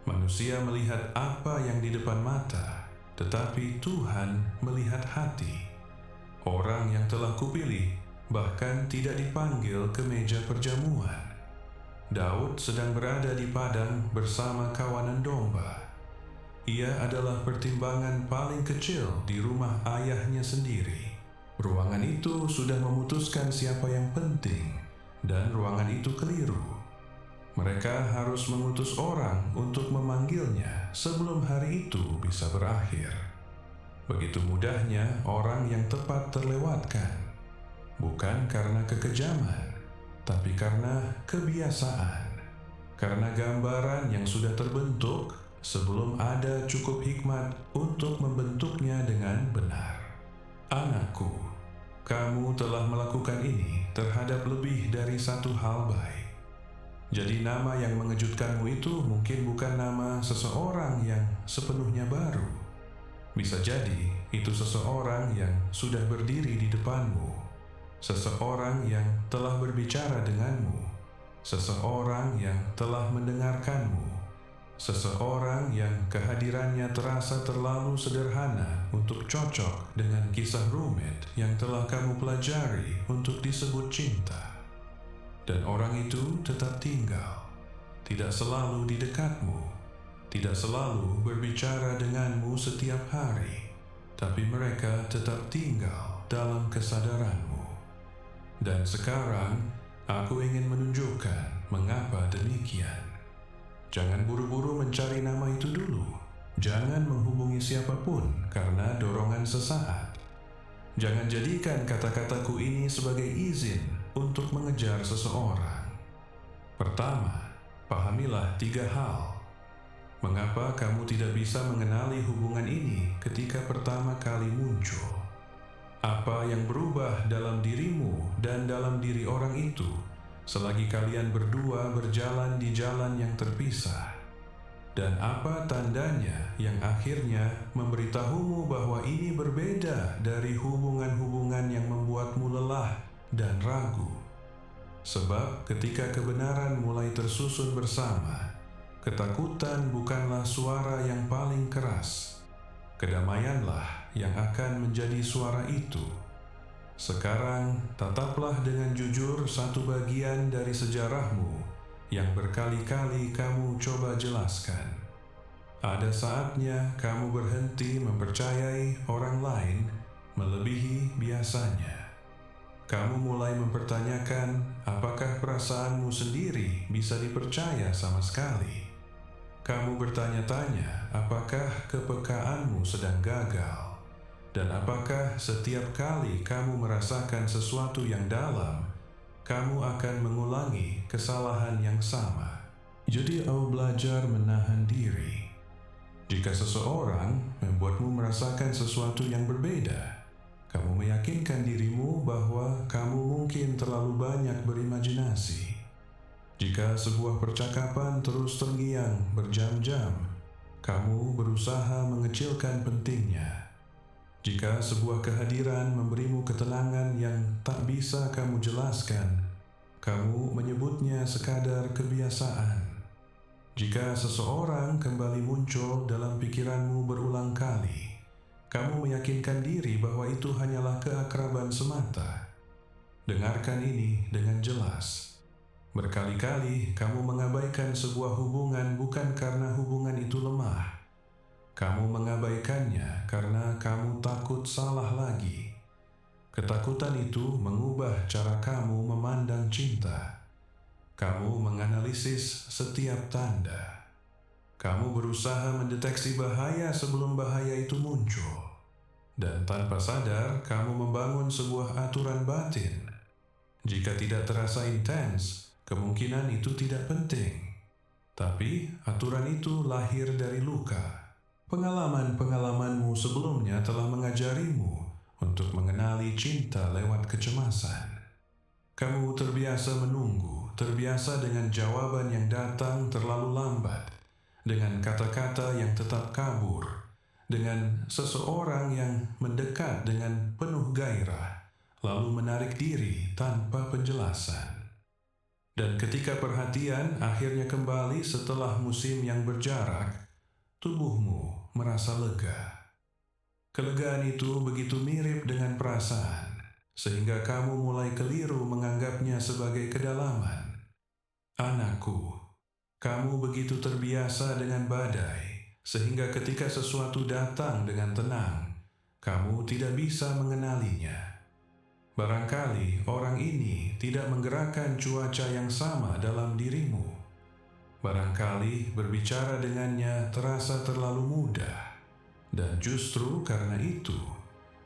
Manusia melihat apa yang di depan mata, tetapi Tuhan melihat hati. Orang yang telah kupilih bahkan tidak dipanggil ke meja perjamuan. Daud sedang berada di padang bersama kawanan domba. Ia adalah pertimbangan paling kecil di rumah ayahnya sendiri. Ruangan itu sudah memutuskan siapa yang penting, dan ruangan itu keliru. Mereka harus mengutus orang untuk memanggilnya sebelum hari itu bisa berakhir. Begitu mudahnya orang yang tepat terlewatkan, bukan karena kekejaman, tapi karena kebiasaan, karena gambaran yang sudah terbentuk sebelum ada cukup hikmat untuk membentuknya dengan benar. Anakku, kamu telah melakukan ini terhadap lebih dari satu hal baik. Jadi nama yang mengejutkanmu itu mungkin bukan nama seseorang yang sepenuhnya baru. Bisa jadi itu seseorang yang sudah berdiri di depanmu, seseorang yang telah berbicara denganmu, seseorang yang telah mendengarkanmu, seseorang yang kehadirannya terasa terlalu sederhana untuk cocok dengan kisah rumit yang telah kamu pelajari untuk disebut cinta. Dan orang itu tetap tinggal, tidak selalu di dekatmu, tidak selalu berbicara denganmu setiap hari, tapi mereka tetap tinggal dalam kesadaranmu. Dan sekarang, aku ingin menunjukkan mengapa demikian. Jangan buru-buru mencari nama itu dulu. Jangan menghubungi siapapun karena dorongan sesaat. Jangan jadikan kata-kataku ini sebagai izin untuk mengejar seseorang. Pertama, pahamilah 3 hal. Mengapa kamu tidak bisa mengenali hubungan ini ketika pertama kali muncul? Apa yang berubah dalam dirimu dan dalam diri orang itu selagi kalian berdua berjalan di jalan yang terpisah? Dan apa tandanya yang akhirnya memberitahumu bahwa ini berbeda dari hubungan-hubungan yang membuatmu lelah dan ragu? Sebab ketika kebenaran mulai tersusun bersama, ketakutan bukanlah suara yang paling keras. Kedamaianlah yang akan menjadi suara itu. Sekarang, tataplah dengan jujur satu bagian dari sejarahmu yang berkali-kali kamu coba jelaskan. Ada saatnya kamu berhenti mempercayai orang lain melebihi biasanya. Kamu mulai mempertanyakan apakah perasaanmu sendiri bisa dipercaya sama sekali. Kamu bertanya-tanya apakah kepekaanmu sedang gagal. Dan apakah setiap kali kamu merasakan sesuatu yang dalam, kamu akan mengulangi kesalahan yang sama. Jadi belajar menahan diri. Jika seseorang membuatmu merasakan sesuatu yang berbeda, kamu meyakinkan dirimu bahwa kamu mungkin terlalu banyak berimajinasi. Jika sebuah percakapan terus terngiang berjam-jam, kamu berusaha mengecilkan pentingnya. Jika sebuah kehadiran memberimu ketenangan yang tak bisa kamu jelaskan, kamu menyebutnya sekadar kebiasaan. Jika seseorang kembali muncul dalam pikiranmu berulang kali, kamu meyakinkan diri bahwa itu hanyalah keakraban semata. Dengarkan ini dengan jelas. Berkali-kali kamu mengabaikan sebuah hubungan bukan karena hubungan itu lemah. Kamu mengabaikannya karena kamu takut salah lagi. Ketakutan itu mengubah cara kamu memandang cinta. Kamu menganalisis setiap tanda. Kamu berusaha mendeteksi bahaya sebelum bahaya itu muncul. Dan tanpa sadar, kamu membangun sebuah aturan batin. Jika tidak terasa intens, kemungkinan itu tidak penting. Tapi aturan itu lahir dari luka. Pengalaman-pengalamanmu sebelumnya telah mengajarimu untuk mengenali cinta lewat kecemasan. Kamu terbiasa menunggu, terbiasa dengan jawaban yang datang terlalu lambat, dengan kata-kata yang tetap kabur, dengan seseorang yang mendekat dengan penuh gairah, lalu menarik diri tanpa penjelasan. Dan ketika perhatian akhirnya kembali setelah musim yang berjarak, tubuhmu merasa lega. Kelegaan itu begitu mirip dengan perasaan, sehingga kamu mulai keliru menganggapnya sebagai kedalaman. Anakku, kamu begitu terbiasa dengan badai, sehingga ketika sesuatu datang dengan tenang, kamu tidak bisa mengenalinya. Barangkali orang ini tidak menggerakkan cuaca yang sama dalam dirimu. Barangkali berbicara dengannya terasa terlalu mudah. Dan justru karena itu,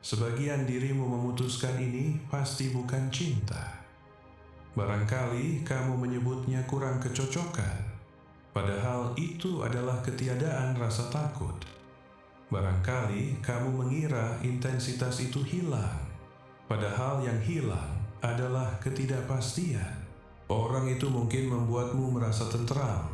sebagian dirimu memutuskan ini pasti bukan cinta. Barangkali kamu menyebutnya kurang kecocokan, padahal itu adalah ketiadaan rasa takut. Barangkali kamu mengira intensitas itu hilang, padahal yang hilang adalah ketidakpastian. Orang itu mungkin membuatmu merasa tentram,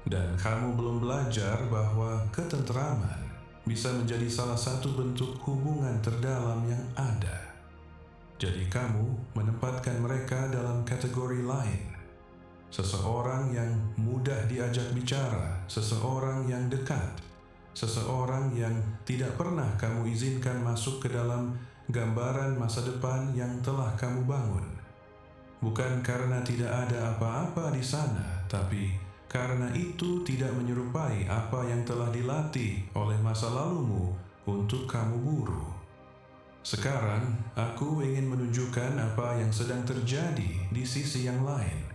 dan kamu belum belajar bahwa ketentraman bisa menjadi salah satu bentuk hubungan terdalam yang ada. Jadi kamu menempatkan mereka dalam kategori lain. Seseorang yang mudah diajak bicara, seseorang yang dekat, seseorang yang tidak pernah kamu izinkan masuk ke dalam gambaran masa depan yang telah kamu bangun. Bukan karena tidak ada apa-apa di sana, tapi karena itu tidak menyerupai apa yang telah dilatih oleh masa lalumu untuk kamu buru. Sekarang, aku ingin menunjukkan apa yang sedang terjadi di sisi yang lain.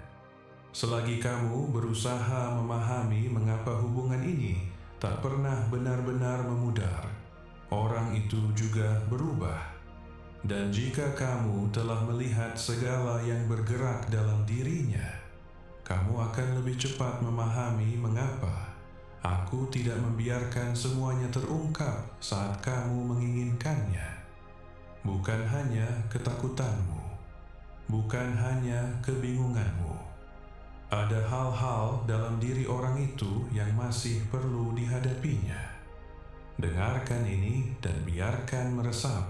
Selagi kamu berusaha memahami mengapa hubungan ini tak pernah benar-benar memudar, orang itu juga berubah. Dan jika kamu telah melihat segala yang bergerak dalam dirinya, kamu akan lebih cepat memahami mengapa aku tidak membiarkan semuanya terungkap saat kamu menginginkannya. Bukan hanya ketakutanmu, bukan hanya kebingunganmu. Ada hal-hal dalam diri orang itu yang masih perlu dihadapinya. Dengarkan ini dan biarkan meresap.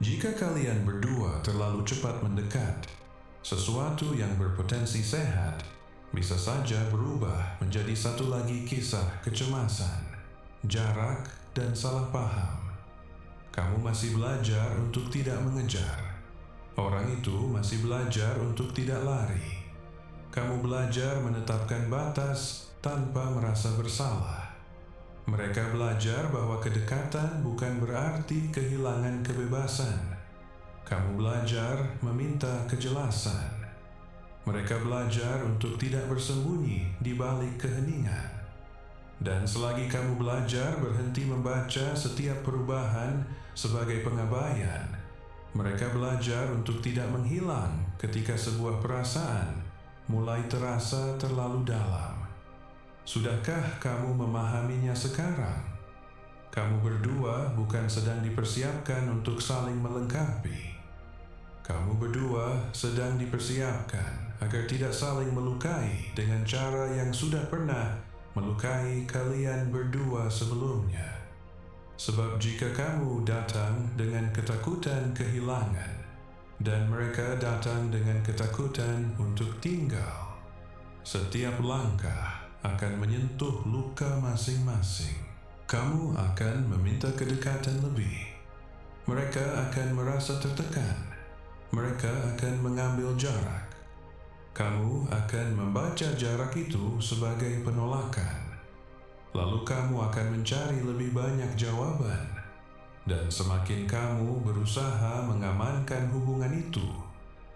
Jika kalian berdua terlalu cepat mendekat, sesuatu yang berpotensi sehat bisa saja berubah menjadi satu lagi kisah kecemasan, jarak, dan salah paham. Kamu masih belajar untuk tidak mengejar. Orang itu masih belajar untuk tidak lari. Kamu belajar menetapkan batas tanpa merasa bersalah. Mereka belajar bahwa kedekatan bukan berarti kehilangan kebebasan. Kamu belajar meminta kejelasan. Mereka belajar untuk tidak bersembunyi di balik keheningan. Dan selagi kamu belajar berhenti membaca setiap perubahan sebagai pengabaian, mereka belajar untuk tidak menghilang ketika sebuah perasaan mulai terasa terlalu dalam. Sudahkah kamu memahaminya sekarang? Kamu berdua bukan sedang dipersiapkan untuk saling melengkapi. Kamu berdua sedang dipersiapkan agar tidak saling melukai dengan cara yang sudah pernah melukai kalian berdua sebelumnya. Sebab jika kamu datang dengan ketakutan kehilangan, dan mereka datang dengan ketakutan untuk tinggal, setiap langkah akan menyentuh luka masing-masing. Kamu akan meminta kedekatan lebih. Mereka akan merasa tertekan. Mereka akan mengambil jarak. Kamu akan membaca jarak itu sebagai penolakan. Lalu kamu akan mencari lebih banyak jawaban. Dan semakin kamu berusaha mengamankan hubungan itu,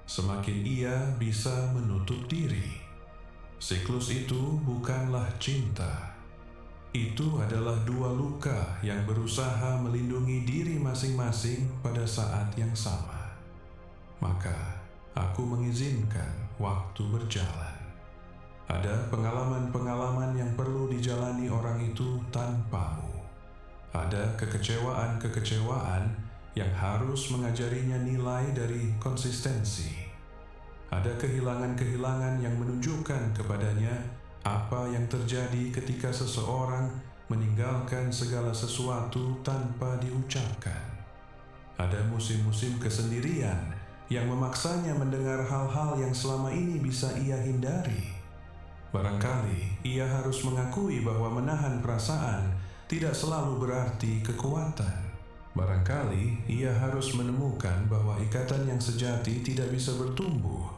semakin ia bisa menutup diri. Siklus itu bukanlah cinta. Itu adalah dua luka yang berusaha melindungi diri masing-masing pada saat yang sama. Maka, aku mengizinkan waktu berjalan. Ada pengalaman-pengalaman yang perlu dijalani orang itu tanpamu. Ada kekecewaan-kekecewaan yang harus mengajarinya nilai dari konsistensi. Ada kehilangan-kehilangan yang menunjukkan kepadanya apa yang terjadi ketika seseorang meninggalkan segala sesuatu tanpa diucapkan. Ada musim-musim kesendirian yang memaksanya mendengar hal-hal yang selama ini bisa ia hindari. Barangkali ia harus mengakui bahwa menahan perasaan tidak selalu berarti kekuatan. Barangkali ia harus menemukan bahwa ikatan yang sejati tidak bisa bertumbuh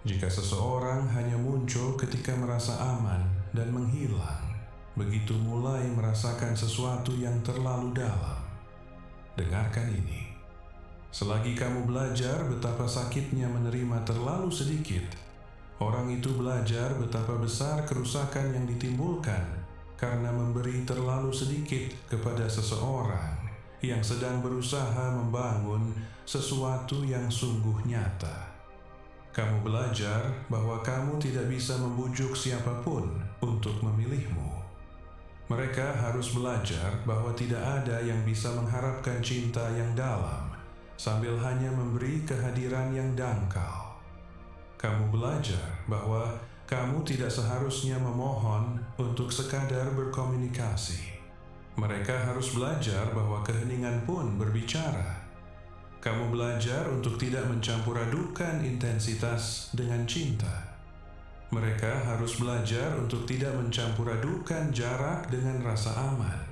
jika seseorang hanya muncul ketika merasa aman dan menghilang begitu mulai merasakan sesuatu yang terlalu dalam. Dengarkan ini. Selagi kamu belajar betapa sakitnya menerima terlalu sedikit, orang itu belajar betapa besar kerusakan yang ditimbulkan karena memberi terlalu sedikit kepada seseorang yang sedang berusaha membangun sesuatu yang sungguh nyata. Kamu belajar bahwa kamu tidak bisa membujuk siapapun untuk memilihmu. Mereka harus belajar bahwa tidak ada yang bisa mengharapkan cinta yang dalam sambil hanya memberi kehadiran yang dangkal. Kamu belajar bahwa kamu tidak seharusnya memohon untuk sekadar berkomunikasi. Mereka harus belajar bahwa keheningan pun berbicara. Kamu belajar untuk tidak mencampur adukan intensitas dengan cinta. Mereka harus belajar untuk tidak mencampur adukan jarak dengan rasa aman.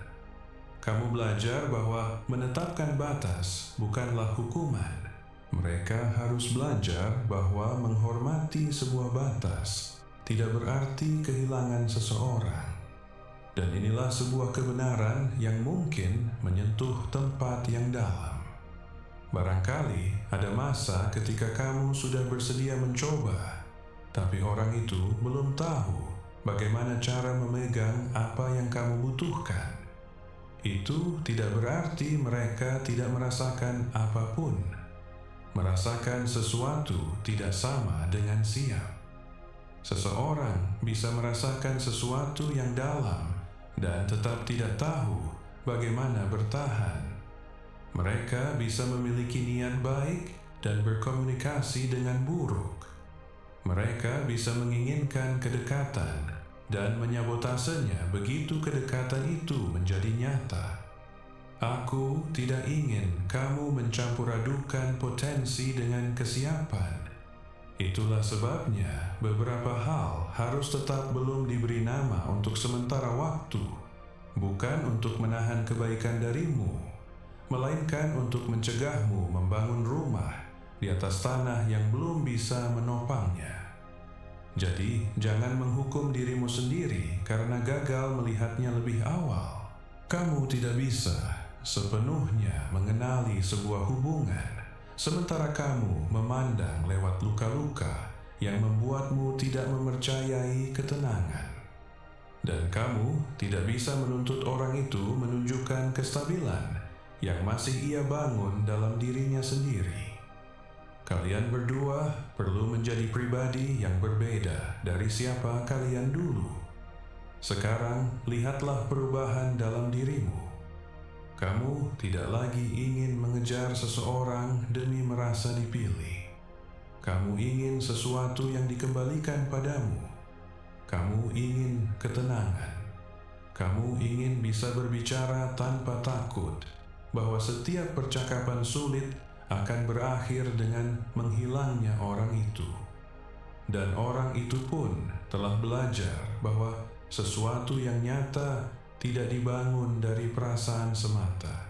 Kamu belajar bahwa menetapkan batas bukanlah hukuman. Mereka harus belajar bahwa menghormati sebuah batas tidak berarti kehilangan seseorang. Dan inilah sebuah kebenaran yang mungkin menyentuh tempat yang dalam. Barangkali ada masa ketika kamu sudah bersedia mencoba, tapi orang itu belum tahu bagaimana cara memegang apa yang kamu butuhkan. Itu tidak berarti mereka tidak merasakan apapun. Merasakan sesuatu tidak sama dengan siap. Seseorang bisa merasakan sesuatu yang dalam dan tetap tidak tahu bagaimana bertahan. Mereka bisa memiliki niat baik dan berkomunikasi dengan buruk. Mereka bisa menginginkan kedekatan dan menyabotasenya begitu kedekatan itu menjadi nyata. Aku tidak ingin kamu mencampur adukan potensi dengan kesiapan. Itulah sebabnya beberapa hal harus tetap belum diberi nama untuk sementara waktu, bukan untuk menahan kebaikan darimu, melainkan untuk mencegahmu membangun rumah di atas tanah yang belum bisa menopangnya. Jadi, jangan menghukum dirimu sendiri karena gagal melihatnya lebih awal. Kamu tidak bisa sepenuhnya mengenali sebuah hubungan, sementara kamu memandang lewat luka-luka yang membuatmu tidak mempercayai ketenangan. Dan kamu tidak bisa menuntut orang itu menunjukkan kestabilan yang masih ia bangun dalam dirinya sendiri. Kalian berdua perlu menjadi pribadi yang berbeda dari siapa kalian dulu. Sekarang, lihatlah perubahan dalam dirimu. Kamu tidak lagi ingin mengejar seseorang demi merasa dipilih. Kamu ingin sesuatu yang dikembalikan padamu. Kamu ingin ketenangan. Kamu ingin bisa berbicara tanpa takut bahwa setiap percakapan sulit akan berakhir dengan menghilangnya orang itu. Dan orang itu pun telah belajar bahwa sesuatu yang nyata tidak dibangun dari perasaan semata.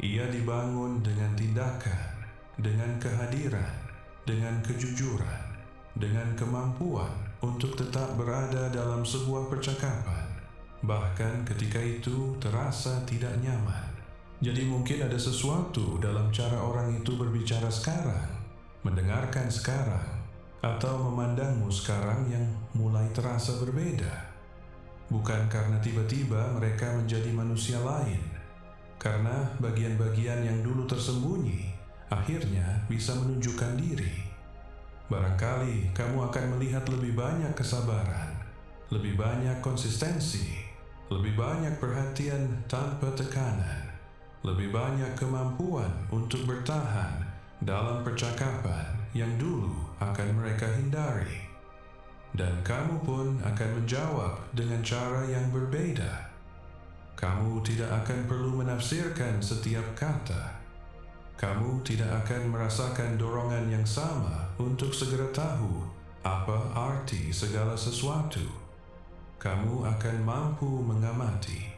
Ia dibangun dengan tindakan, dengan kehadiran, dengan kejujuran, dengan kemampuan untuk tetap berada dalam sebuah percakapan, bahkan ketika itu terasa tidak nyaman. Jadi mungkin ada sesuatu dalam cara orang itu berbicara sekarang, mendengarkan sekarang, atau memandangmu sekarang yang mulai terasa berbeda. Bukan karena tiba-tiba mereka menjadi manusia lain, karena bagian-bagian yang dulu tersembunyi akhirnya bisa menunjukkan diri. Barangkali kamu akan melihat lebih banyak kesabaran, lebih banyak konsistensi, lebih banyak perhatian tanpa tekanan, lebih banyak kemampuan untuk bertahan dalam percakapan yang dulu akan mereka hindari. Dan kamu pun akan menjawab dengan cara yang berbeda. Kamu tidak akan perlu menafsirkan setiap kata. Kamu tidak akan merasakan dorongan yang sama untuk segera tahu apa arti segala sesuatu. Kamu akan mampu mengamati.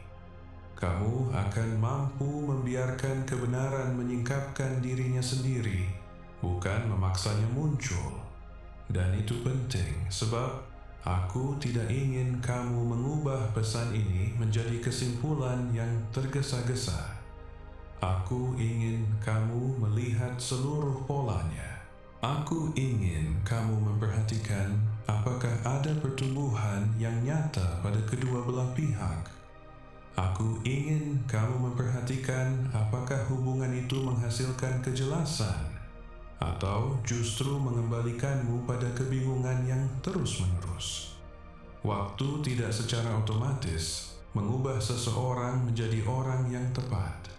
Kamu akan mampu membiarkan kebenaran menyingkapkan dirinya sendiri, bukan memaksanya muncul. Dan itu penting, sebab aku tidak ingin kamu mengubah pesan ini menjadi kesimpulan yang tergesa-gesa. Aku ingin kamu melihat seluruh polanya. Aku ingin kamu memperhatikan apakah ada pertumbuhan yang nyata pada kedua belah pihak. Aku ingin kamu memperhatikan apakah hubungan itu menghasilkan kejelasan atau justru mengembalikanmu pada kebingungan yang terus-menerus. Waktu tidak secara otomatis mengubah seseorang menjadi orang yang tepat,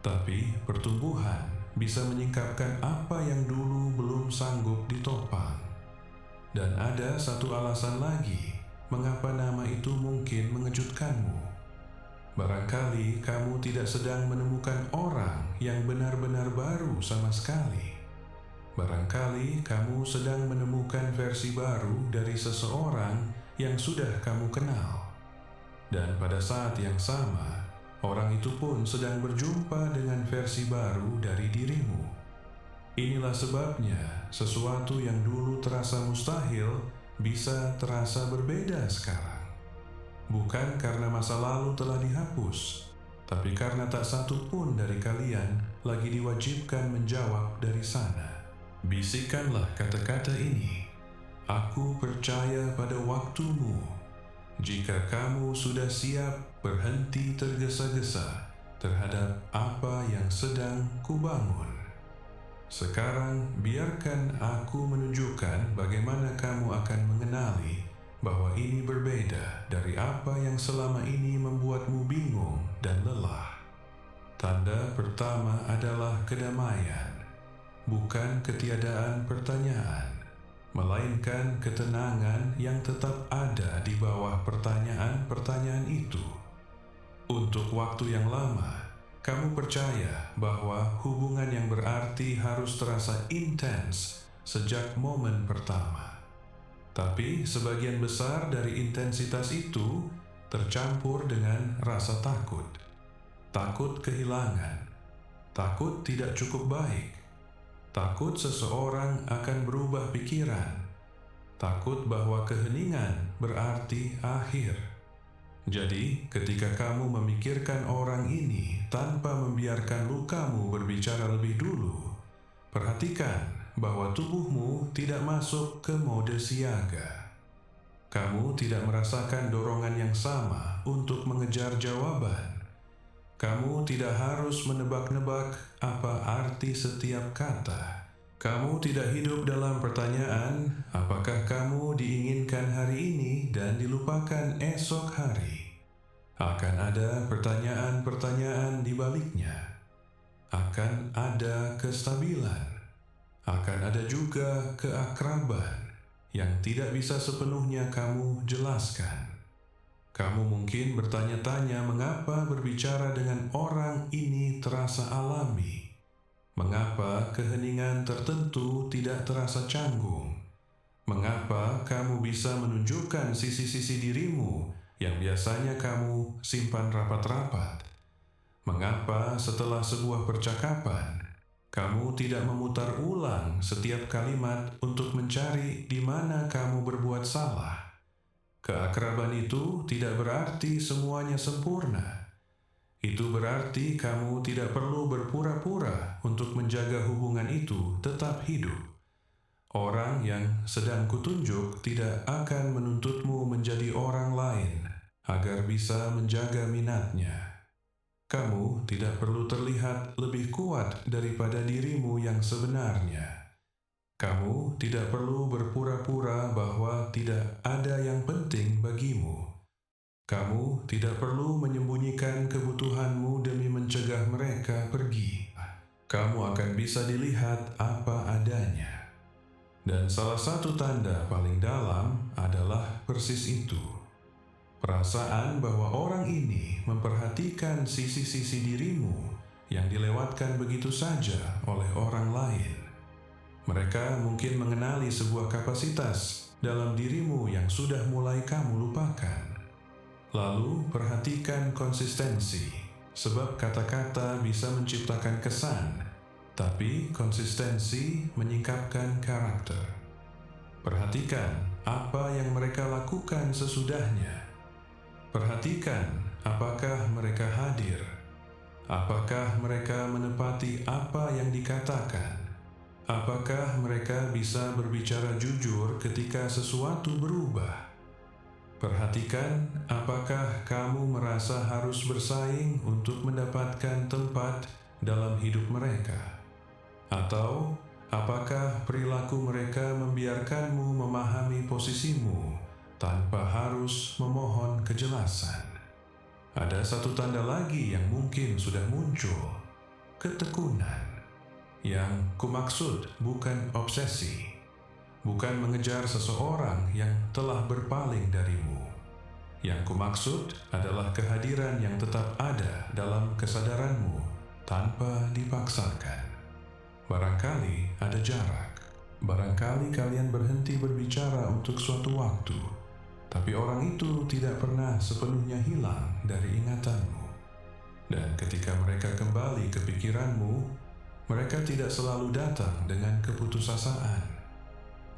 tapi pertumbuhan bisa menyingkapkan apa yang dulu belum sanggup ditopang. Dan ada satu alasan lagi mengapa nama itu mungkin mengejutkanmu. Barangkali kamu tidak sedang menemukan orang yang benar-benar baru sama sekali. Barangkali kamu sedang menemukan versi baru dari seseorang yang sudah kamu kenal. Dan pada saat yang sama, orang itu pun sedang berjumpa dengan versi baru dari dirimu. Inilah sebabnya sesuatu yang dulu terasa mustahil bisa terasa berbeda sekarang. Bukan karena masa lalu telah dihapus, tapi karena tak satu pun dari kalian lagi diwajibkan menjawab dari sana. Bisikanlah kata-kata ini. Aku percaya pada waktumu. Jika kamu sudah siap berhenti tergesa-gesa terhadap apa yang sedang kubangun. Sekarang biarkan aku menunjukkan bagaimana kamu akan mengenali bahwa ini berbeda dari apa yang selama ini membuatmu bingung dan lelah. Tanda pertama adalah kedamaian, bukan ketiadaan pertanyaan, melainkan ketenangan yang tetap ada di bawah pertanyaan-pertanyaan itu. Untuk waktu yang lama, kamu percaya bahwa hubungan yang berarti harus terasa intens sejak momen pertama. Tapi sebagian besar dari intensitas itu tercampur dengan rasa takut. Takut kehilangan, takut tidak cukup baik, takut seseorang akan berubah pikiran, takut bahwa keheningan berarti akhir. Jadi, ketika kamu memikirkan orang ini tanpa membiarkan lukamu berbicara lebih dulu, perhatikan bahwa tubuhmu tidak masuk ke mode siaga. Kamu tidak merasakan dorongan yang sama untuk mengejar jawaban. Kamu tidak harus menebak-nebak apa arti setiap kata. Kamu tidak hidup dalam pertanyaan, apakah kamu diinginkan hari ini dan dilupakan esok hari. Akan ada pertanyaan-pertanyaan di baliknya. Akan ada kestabilan. Akan ada juga keakraban yang tidak bisa sepenuhnya kamu jelaskan. Kamu mungkin bertanya-tanya mengapa berbicara dengan orang ini terasa alami. Mengapa keheningan tertentu tidak terasa canggung? Mengapa kamu bisa menunjukkan sisi-sisi dirimu yang biasanya kamu simpan rapat-rapat? Mengapa setelah sebuah percakapan, kamu tidak memutar ulang setiap kalimat untuk mencari di mana kamu berbuat salah? Keakraban itu tidak berarti semuanya sempurna. Itu berarti kamu tidak perlu berpura-pura untuk menjaga hubungan itu tetap hidup. Orang yang sedang kutunjuk tidak akan menuntutmu menjadi orang lain agar bisa menjaga minatnya. Kamu tidak perlu terlihat lebih kuat daripada dirimu yang sebenarnya. Kamu tidak perlu berpura-pura bahwa tidak ada yang penting bagimu. Kamu tidak perlu menyembunyikan kebutuhanmu demi mencegah mereka pergi. Kamu akan bisa dilihat apa adanya. Dan salah satu tanda paling dalam adalah persis itu. Perasaan bahwa orang ini memperhatikan sisi-sisi dirimu yang dilewatkan begitu saja oleh orang lain. Mereka mungkin mengenali sebuah kapasitas dalam dirimu yang sudah mulai kamu lupakan. Lalu perhatikan konsistensi, sebab kata-kata bisa menciptakan kesan, tapi konsistensi menyingkapkan karakter. Perhatikan apa yang mereka lakukan sesudahnya. Perhatikan apakah mereka hadir, apakah mereka menepati apa yang dikatakan, apakah mereka bisa berbicara jujur ketika sesuatu berubah. Perhatikan apakah kamu merasa harus bersaing untuk mendapatkan tempat dalam hidup mereka, atau apakah perilaku mereka membiarkanmu memahami posisimu tanpa harus memohon kejelasan. Ada satu tanda lagi yang mungkin sudah muncul, ketekunan. Yang kumaksud bukan obsesi, bukan mengejar seseorang yang telah berpaling darimu. Yang kumaksud adalah kehadiran yang tetap ada dalam kesadaranmu tanpa dipaksakan. Barangkali ada jarak. Barangkali kalian berhenti berbicara untuk suatu waktu, tapi orang itu tidak pernah sepenuhnya hilang dari ingatanmu. Dan ketika mereka kembali ke pikiranmu, mereka tidak selalu datang dengan keputusasaan.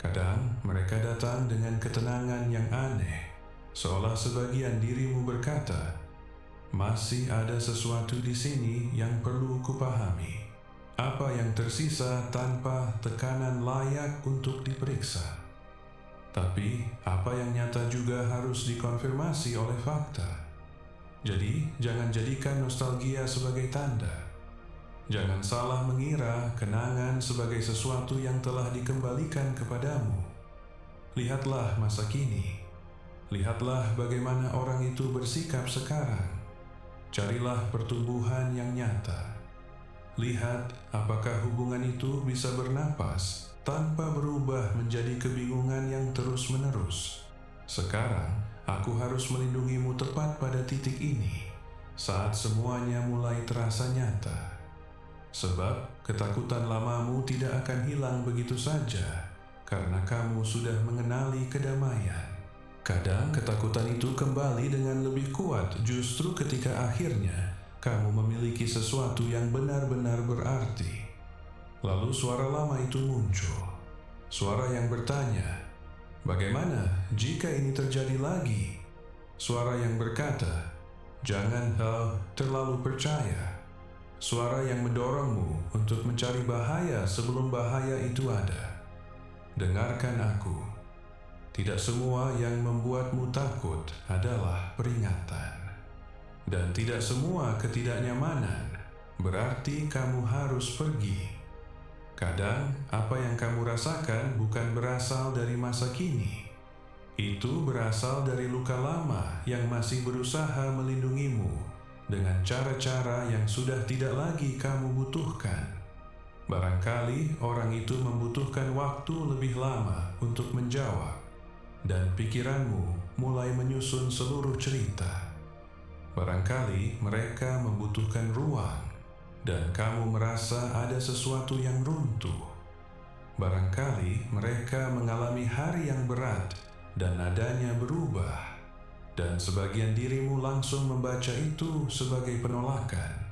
Kadang mereka datang dengan ketenangan yang aneh, seolah sebagian dirimu berkata, "Masih ada sesuatu di sini yang perlu kupahami." Apa yang tersisa tanpa tekanan layak untuk diperiksa. Tapi apa yang nyata juga harus dikonfirmasi oleh fakta. Jadi jangan jadikan nostalgia sebagai tanda. Jangan salah mengira kenangan sebagai sesuatu yang telah dikembalikan kepadamu. Lihatlah masa kini. Lihatlah bagaimana orang itu bersikap sekarang. Carilah pertumbuhan yang nyata. Lihat apakah hubungan itu bisa bernapas tanpa berubah menjadi kebingungan yang terus-menerus. Sekarang, aku harus melindungimu tepat pada titik ini, saat semuanya mulai terasa nyata. Sebab ketakutan lamamu tidak akan hilang begitu saja, karena kamu sudah mengenali kedamaian. Kadang ketakutan itu kembali dengan lebih kuat justru ketika akhirnya kamu memiliki sesuatu yang benar-benar berarti. Lalu suara lama itu muncul. Suara yang bertanya, "Bagaimana jika ini terjadi lagi?" Suara yang berkata, "Jangan terlalu percaya." Suara yang mendorongmu untuk mencari bahaya sebelum bahaya itu ada. Dengarkan aku. Tidak semua yang membuatmu takut adalah peringatan. Dan tidak semua ketidaknyamanan berarti kamu harus pergi. Kadang apa yang kamu rasakan bukan berasal dari masa kini. Itu berasal dari luka lama yang masih berusaha melindungimu dengan cara-cara yang sudah tidak lagi kamu butuhkan. Barangkali orang itu membutuhkan waktu lebih lama untuk menjawab, dan pikiranmu mulai menyusun seluruh cerita. Barangkali mereka membutuhkan ruang, dan kamu merasa ada sesuatu yang runtuh. Barangkali mereka mengalami hari yang berat, dan nadanya berubah. Dan sebagian dirimu langsung membaca itu sebagai penolakan.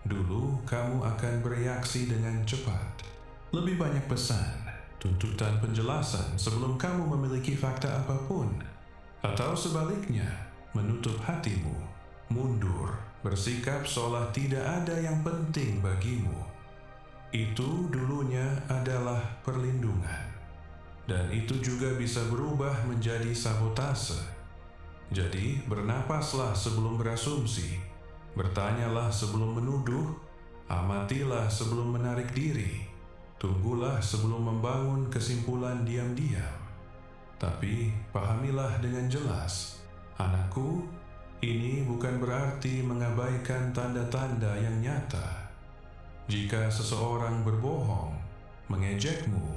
Dulu kamu akan bereaksi dengan cepat. Lebih banyak pesan, tuntutan penjelasan sebelum kamu memiliki fakta apapun. Atau sebaliknya, menutup hatimu, mundur, bersikap seolah tidak ada yang penting bagimu. Itu dulunya adalah perlindungan. Dan itu juga bisa berubah menjadi sabotase. Jadi, bernapaslah sebelum berasumsi, bertanyalah sebelum menuduh, amatilah sebelum menarik diri, tunggulah sebelum membangun kesimpulan diam-diam. Tapi, pahamilah dengan jelas, anakku, ini bukan berarti mengabaikan tanda-tanda yang nyata. Jika seseorang berbohong, mengejekmu,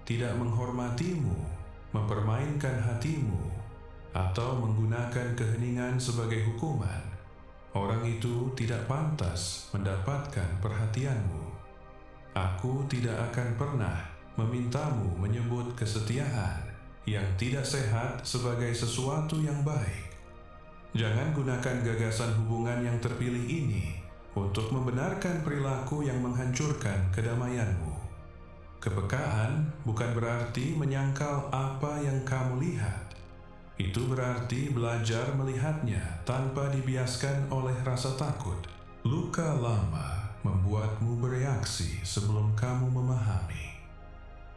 tidak menghormatimu, mempermainkan hatimu, atau menggunakan keheningan sebagai hukuman, orang itu tidak pantas mendapatkan perhatianmu. Aku tidak akan pernah memintamu menyebut kesetiaan yang tidak sehat sebagai sesuatu yang baik. Jangan gunakan gagasan hubungan yang terpilih ini untuk membenarkan perilaku yang menghancurkan kedamaianmu. Kepekaan bukan berarti menyangkal apa yang kamu lihat. Itu berarti belajar melihatnya tanpa dibiaskan oleh rasa takut. Luka lama membuatmu bereaksi sebelum kamu memahami.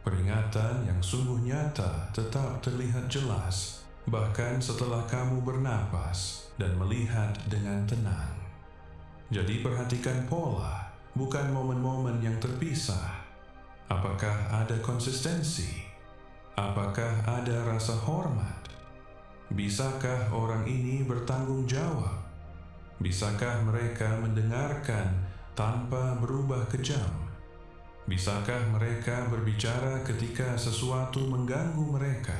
Peringatan yang sungguh nyata tetap terlihat jelas, bahkan setelah kamu bernapas dan melihat dengan tenang. Jadi perhatikan pola, bukan momen-momen yang terpisah. Apakah ada konsistensi? Apakah ada rasa hormat? Bisakah orang ini bertanggung jawab? Bisakah mereka mendengarkan tanpa berubah kejam? Bisakah mereka berbicara ketika sesuatu mengganggu mereka?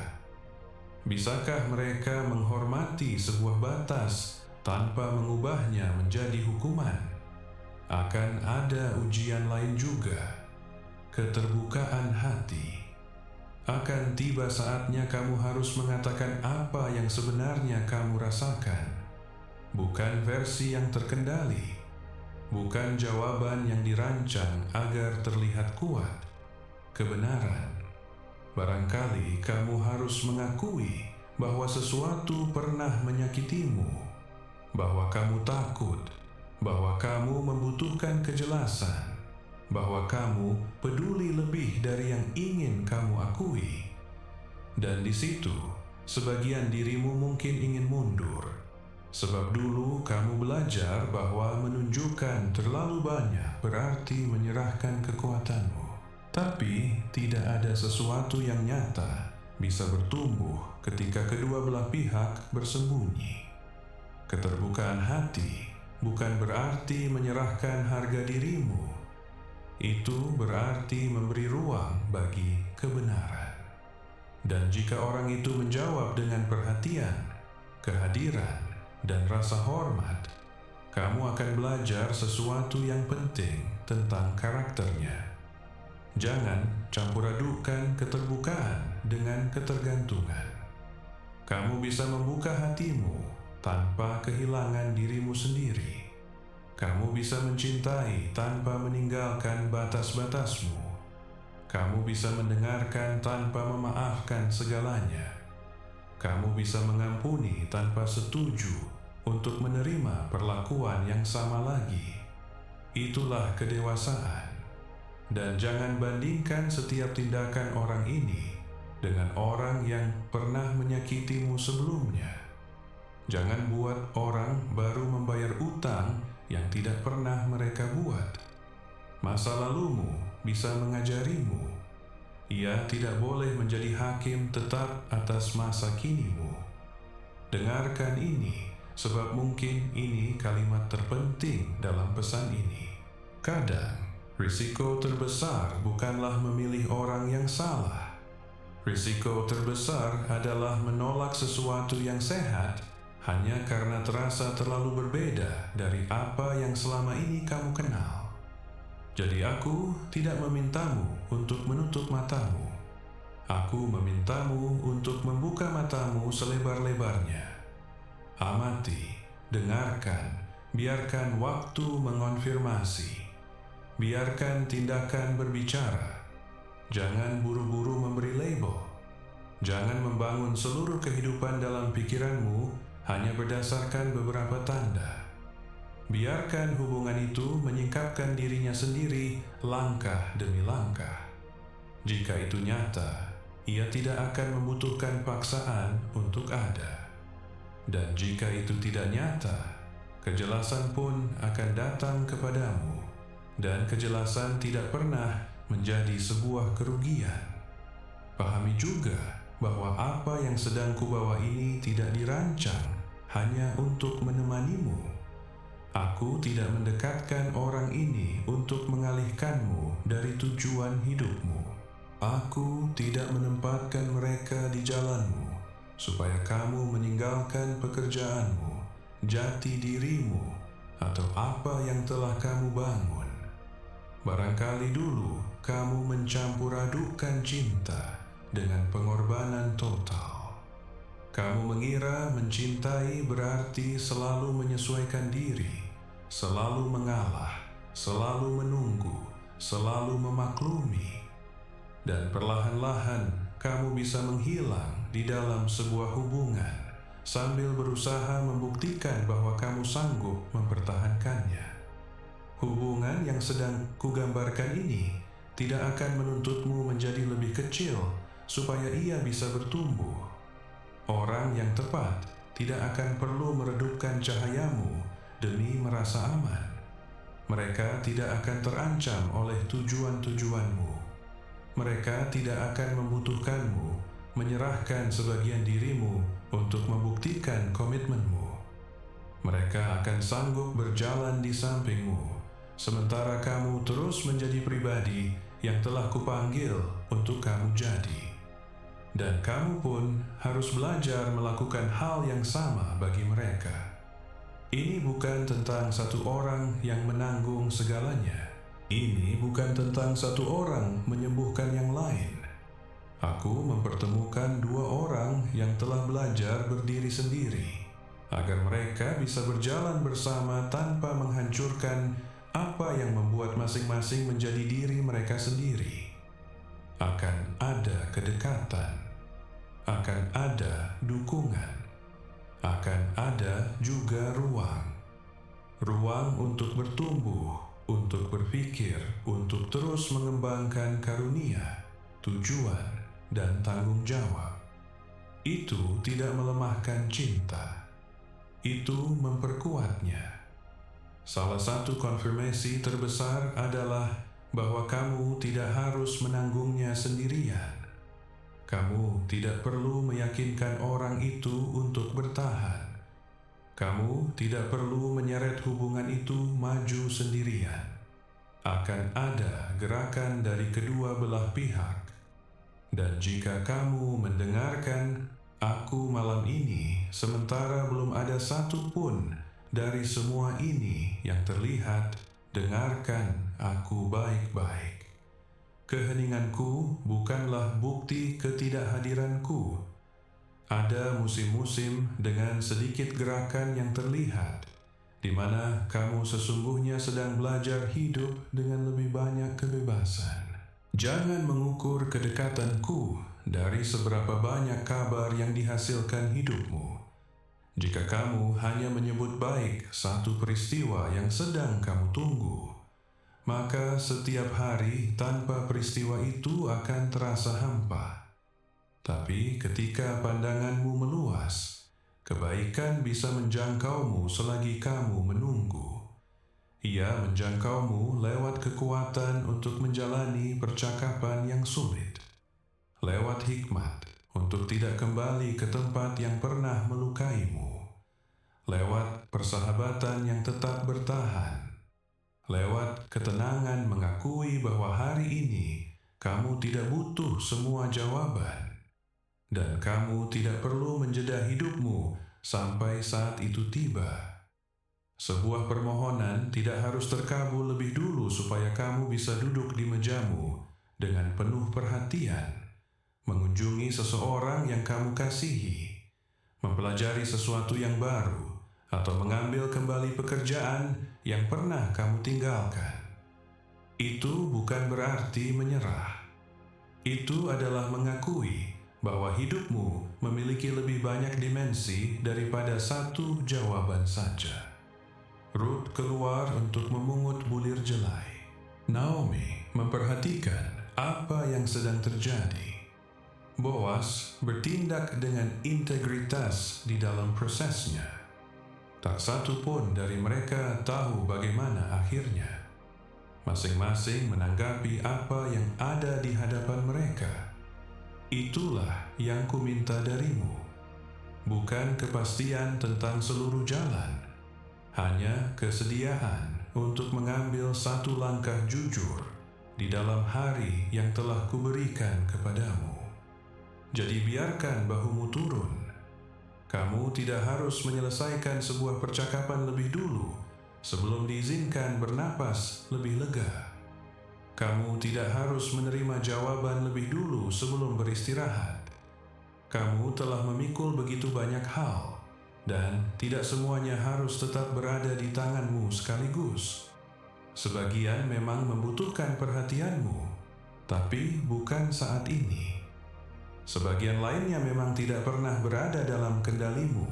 Bisakah mereka menghormati sebuah batas tanpa mengubahnya menjadi hukuman? Akan ada ujian lain juga, keterbukaan hati. Akan tiba saatnya kamu harus mengatakan apa yang sebenarnya kamu rasakan. Bukan versi yang terkendali. Bukan jawaban yang dirancang agar terlihat kuat. Kebenaran. Barangkali kamu harus mengakui bahwa sesuatu pernah menyakitimu. Bahwa kamu takut. Bahwa kamu membutuhkan kejelasan. Bahwa kamu peduli lebih dari yang ingin kamu akui. Dan di situ, sebagian dirimu mungkin ingin mundur. Sebab dulu kamu belajar bahwa menunjukkan terlalu banyak berarti menyerahkan kekuatanmu. Tapi tidak ada sesuatu yang nyata bisa bertumbuh ketika kedua belah pihak bersembunyi. Keterbukaan hati bukan berarti menyerahkan harga dirimu. Itu berarti memberi ruang bagi kebenaran. Dan jika orang itu menjawab dengan perhatian, kehadiran, dan rasa hormat, kamu akan belajar sesuatu yang penting tentang karakternya. Jangan campur adukan keterbukaan dengan ketergantungan. Kamu bisa membuka hatimu tanpa kehilangan dirimu sendiri. Kamu bisa mencintai tanpa meninggalkan batas-batasmu. Kamu bisa mendengarkan tanpa memaafkan segalanya. Kamu bisa mengampuni tanpa setuju untuk menerima perlakuan yang sama lagi. Itulah kedewasaan. Dan jangan bandingkan setiap tindakan orang ini dengan orang yang pernah menyakitimu sebelumnya. Jangan buat orang baru membayar utang yang tidak pernah mereka buat. Masa lalumu bisa mengajarimu. Ia tidak boleh menjadi hakim tetap atas masa kinimu. Dengarkan ini, sebab mungkin ini kalimat terpenting dalam pesan ini. Kadang, risiko terbesar bukanlah memilih orang yang salah. Risiko terbesar adalah menolak sesuatu yang sehat hanya karena terasa terlalu berbeda dari apa yang selama ini kamu kenal. Jadi aku tidak memintamu untuk menutup matamu. Aku memintamu untuk membuka matamu selebar-lebarnya. Amati, dengarkan, biarkan waktu mengonfirmasi. Biarkan tindakan berbicara. Jangan buru-buru memberi label. Jangan membangun seluruh kehidupan dalam pikiranmu hanya berdasarkan beberapa tanda. Biarkan hubungan itu menyingkapkan dirinya sendiri langkah demi langkah. Jika itu nyata, ia tidak akan membutuhkan paksaan untuk ada. Dan jika itu tidak nyata, kejelasan pun akan datang kepadamu. Dan kejelasan tidak pernah menjadi sebuah kerugian. Pahami juga bahwa apa yang sedang kubawa ini tidak dirancang hanya untuk menemanimu. Aku tidak mendekatkan orang ini untuk mengalihkanmu dari tujuan hidupmu. Aku tidak menempatkan mereka di jalanmu supaya kamu meninggalkan pekerjaanmu, jati dirimu, atau apa yang telah kamu bangun. Barangkali dulu kamu mencampur adukkan cinta dengan pengorbanan total. Kamu mengira mencintai berarti selalu menyesuaikan diri, selalu mengalah, selalu menunggu, selalu memaklumi. Dan perlahan-lahan kamu bisa menghilang di dalam sebuah hubungan sambil berusaha membuktikan bahwa kamu sanggup mempertahankannya. Hubungan yang sedang kugambarkan ini tidak akan menuntutmu menjadi lebih kecil supaya ia bisa bertumbuh. Orang yang tepat tidak akan perlu meredupkan cahayamu demi merasa aman. Mereka tidak akan terancam oleh tujuan-tujuanmu. Mereka tidak akan membutuhkanmu menyerahkan sebagian dirimu untuk membuktikan komitmenmu. Mereka akan sanggup berjalan di sampingmu, sementara kamu terus menjadi pribadi yang telah kupanggil untuk kamu jadi. Dan kamu pun harus belajar melakukan hal yang sama bagi mereka. Ini bukan tentang satu orang yang menanggung segalanya. Ini bukan tentang satu orang menyembuhkan yang lain. Aku mempertemukan dua orang yang telah belajar berdiri sendiri, agar mereka bisa berjalan bersama tanpa menghancurkan apa yang membuat masing-masing menjadi diri mereka sendiri. Akan ada kedekatan, akan ada dukungan, akan ada juga ruang. Ruang untuk bertumbuh, untuk berpikir, untuk terus mengembangkan karunia, tujuan, dan tanggung jawab. Itu tidak melemahkan cinta. Itu memperkuatnya. Salah satu konfirmasi terbesar adalah bahwa kamu tidak harus menanggungnya sendirian. Kamu tidak perlu meyakinkan orang itu untuk bertahan. Kamu tidak perlu menyeret hubungan itu maju sendirian. Akan ada gerakan dari kedua belah pihak. Dan jika kamu mendengarkan aku malam ini, sementara belum ada satu pun dari semua ini yang terlihat, dengarkan aku baik-baik. Keheninganku bukanlah bukti ketidakhadiranku. Ada musim-musim dengan sedikit gerakan yang terlihat, di mana kamu sesungguhnya sedang belajar hidup dengan lebih banyak kebebasan. Jangan mengukur kedekatanku dari seberapa banyak kabar yang dihasilkan hidupmu. Jika kamu hanya menyebut baik satu peristiwa yang sedang kamu tunggu, maka setiap hari tanpa peristiwa itu akan terasa hampa. Tapi ketika pandanganmu meluas, kebaikan bisa menjangkaumu selagi kamu menunggu. Ia menjangkaumu lewat kekuatan untuk menjalani percakapan yang sulit, lewat hikmat untuk tidak kembali ke tempat yang pernah melukaimu, lewat persahabatan yang tetap bertahan, lewat ketenangan mengakui bahwa hari ini kamu tidak butuh semua jawaban, dan kamu tidak perlu menjeda hidupmu sampai saat itu tiba. Sebuah permohonan tidak harus terkabul lebih dulu supaya kamu bisa duduk di mejamu dengan penuh perhatian, mengunjungi seseorang yang kamu kasihi, mempelajari sesuatu yang baru, atau mengambil kembali pekerjaan yang pernah kamu tinggalkan. Itu bukan berarti menyerah. Itu adalah mengakui bahwa hidupmu memiliki lebih banyak dimensi daripada satu jawaban saja. Ruth keluar untuk memungut bulir jelai. Naomi memperhatikan apa yang sedang terjadi. Boas bertindak dengan integritas di dalam prosesnya. Tak satu pun dari mereka tahu bagaimana akhirnya. Masing-masing menanggapi apa yang ada di hadapan mereka. Itulah yang kuminta darimu, bukan kepastian tentang seluruh jalan, hanya kesediaan untuk mengambil satu langkah jujur di dalam hari yang telah kuberikan kepadamu. Jadi biarkan bahumu turun. Kamu tidak harus menyelesaikan sebuah percakapan lebih dulu sebelum diizinkan bernapas lebih lega. Kamu tidak harus menerima jawaban lebih dulu sebelum beristirahat. Kamu telah memikul begitu banyak hal, dan tidak semuanya harus tetap berada di tanganmu sekaligus. Sebagian memang membutuhkan perhatianmu, tapi bukan saat ini. Sebagian lainnya memang tidak pernah berada dalam kendalimu,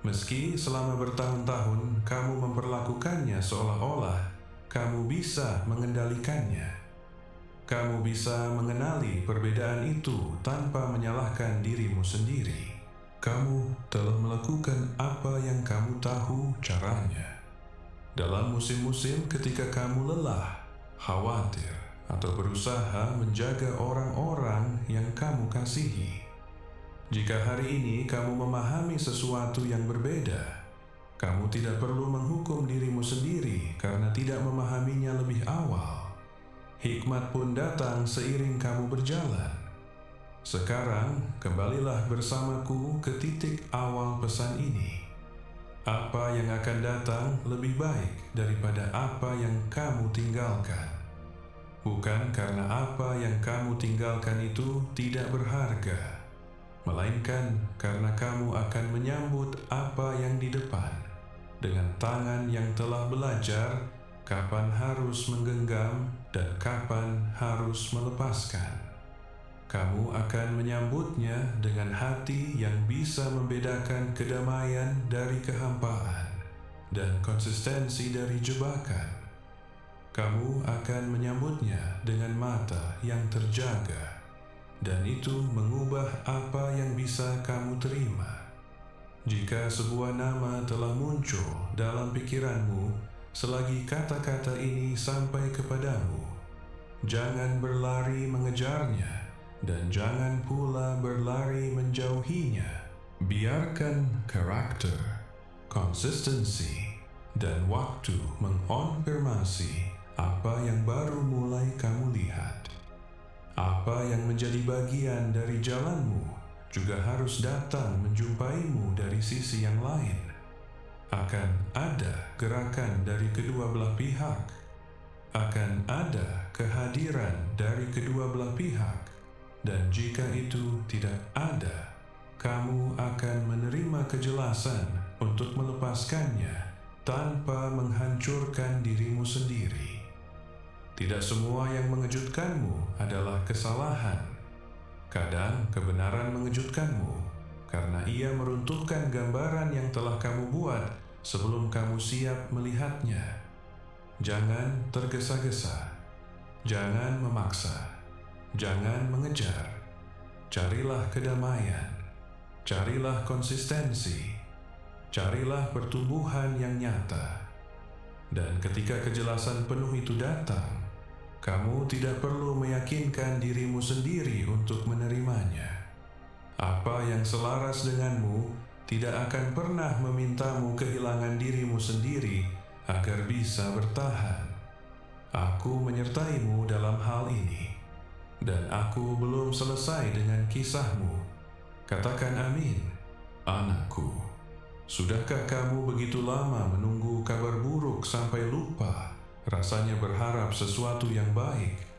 meski selama bertahun-tahun kamu memperlakukannya seolah-olah kamu bisa mengendalikannya. Kamu bisa mengenali perbedaan itu tanpa menyalahkan dirimu sendiri. Kamu telah melakukan apa yang kamu tahu caranya. Dalam musim-musim ketika kamu lelah, khawatir, atau berusaha menjaga orang-orang yang kamu kasihi. Jika hari ini kamu memahami sesuatu yang berbeda, kamu tidak perlu menghukum dirimu sendiri karena tidak memahaminya lebih awal. Hikmat pun datang seiring kamu berjalan. Sekarang, kembalilah bersamaku ke titik awal pesan ini. Apa yang akan datang lebih baik daripada apa yang kamu tinggalkan. Bukan karena apa yang kamu tinggalkan itu tidak berharga, melainkan karena kamu akan menyambut apa yang di depan dengan tangan yang telah belajar kapan harus menggenggam dan kapan harus melepaskan. Kamu akan menyambutnya dengan hati yang bisa membedakan kedamaian dari kehampaan dan konsistensi dari jebakan. Kamu akan menyambutnya dengan mata yang terjaga, dan itu mengubah apa yang bisa kamu terima. Jika sebuah nama telah muncul dalam pikiranmu selagi kata-kata ini sampai kepadamu, jangan berlari mengejarnya, dan jangan pula berlari menjauhinya. Biarkan karakter, konsistensi, dan waktu mengonfirmasi apa yang baru mulai kamu lihat. Apa yang menjadi bagian dari jalanmu juga harus datang menjumpaimu dari sisi yang lain. Akan ada gerakan dari kedua belah pihak. Akan ada kehadiran dari kedua belah pihak. Dan jika itu tidak ada, kamu akan menerima kejelasan untuk melepaskannya tanpa menghancurkan dirimu sendiri. Tidak semua yang mengejutkanmu adalah kesalahan. Kadang kebenaran mengejutkanmu karena ia meruntuhkan gambaran yang telah kamu buat sebelum kamu siap melihatnya. Jangan tergesa-gesa. Jangan memaksa. Jangan mengejar. Carilah kedamaian. Carilah konsistensi. Carilah pertumbuhan yang nyata. Dan ketika kejelasan penuh itu datang, kamu tidak perlu meyakinkan dirimu sendiri untuk menerimanya. Apa yang selaras denganmu tidak akan pernah memintamu kehilangan dirimu sendiri agar bisa bertahan. Aku menyertaimu dalam hal ini, dan aku belum selesai dengan kisahmu. Katakan amin, anakku. Sudahkah kamu begitu lama menunggu kabar buruk sampai lupa rasanya berharap sesuatu yang baik?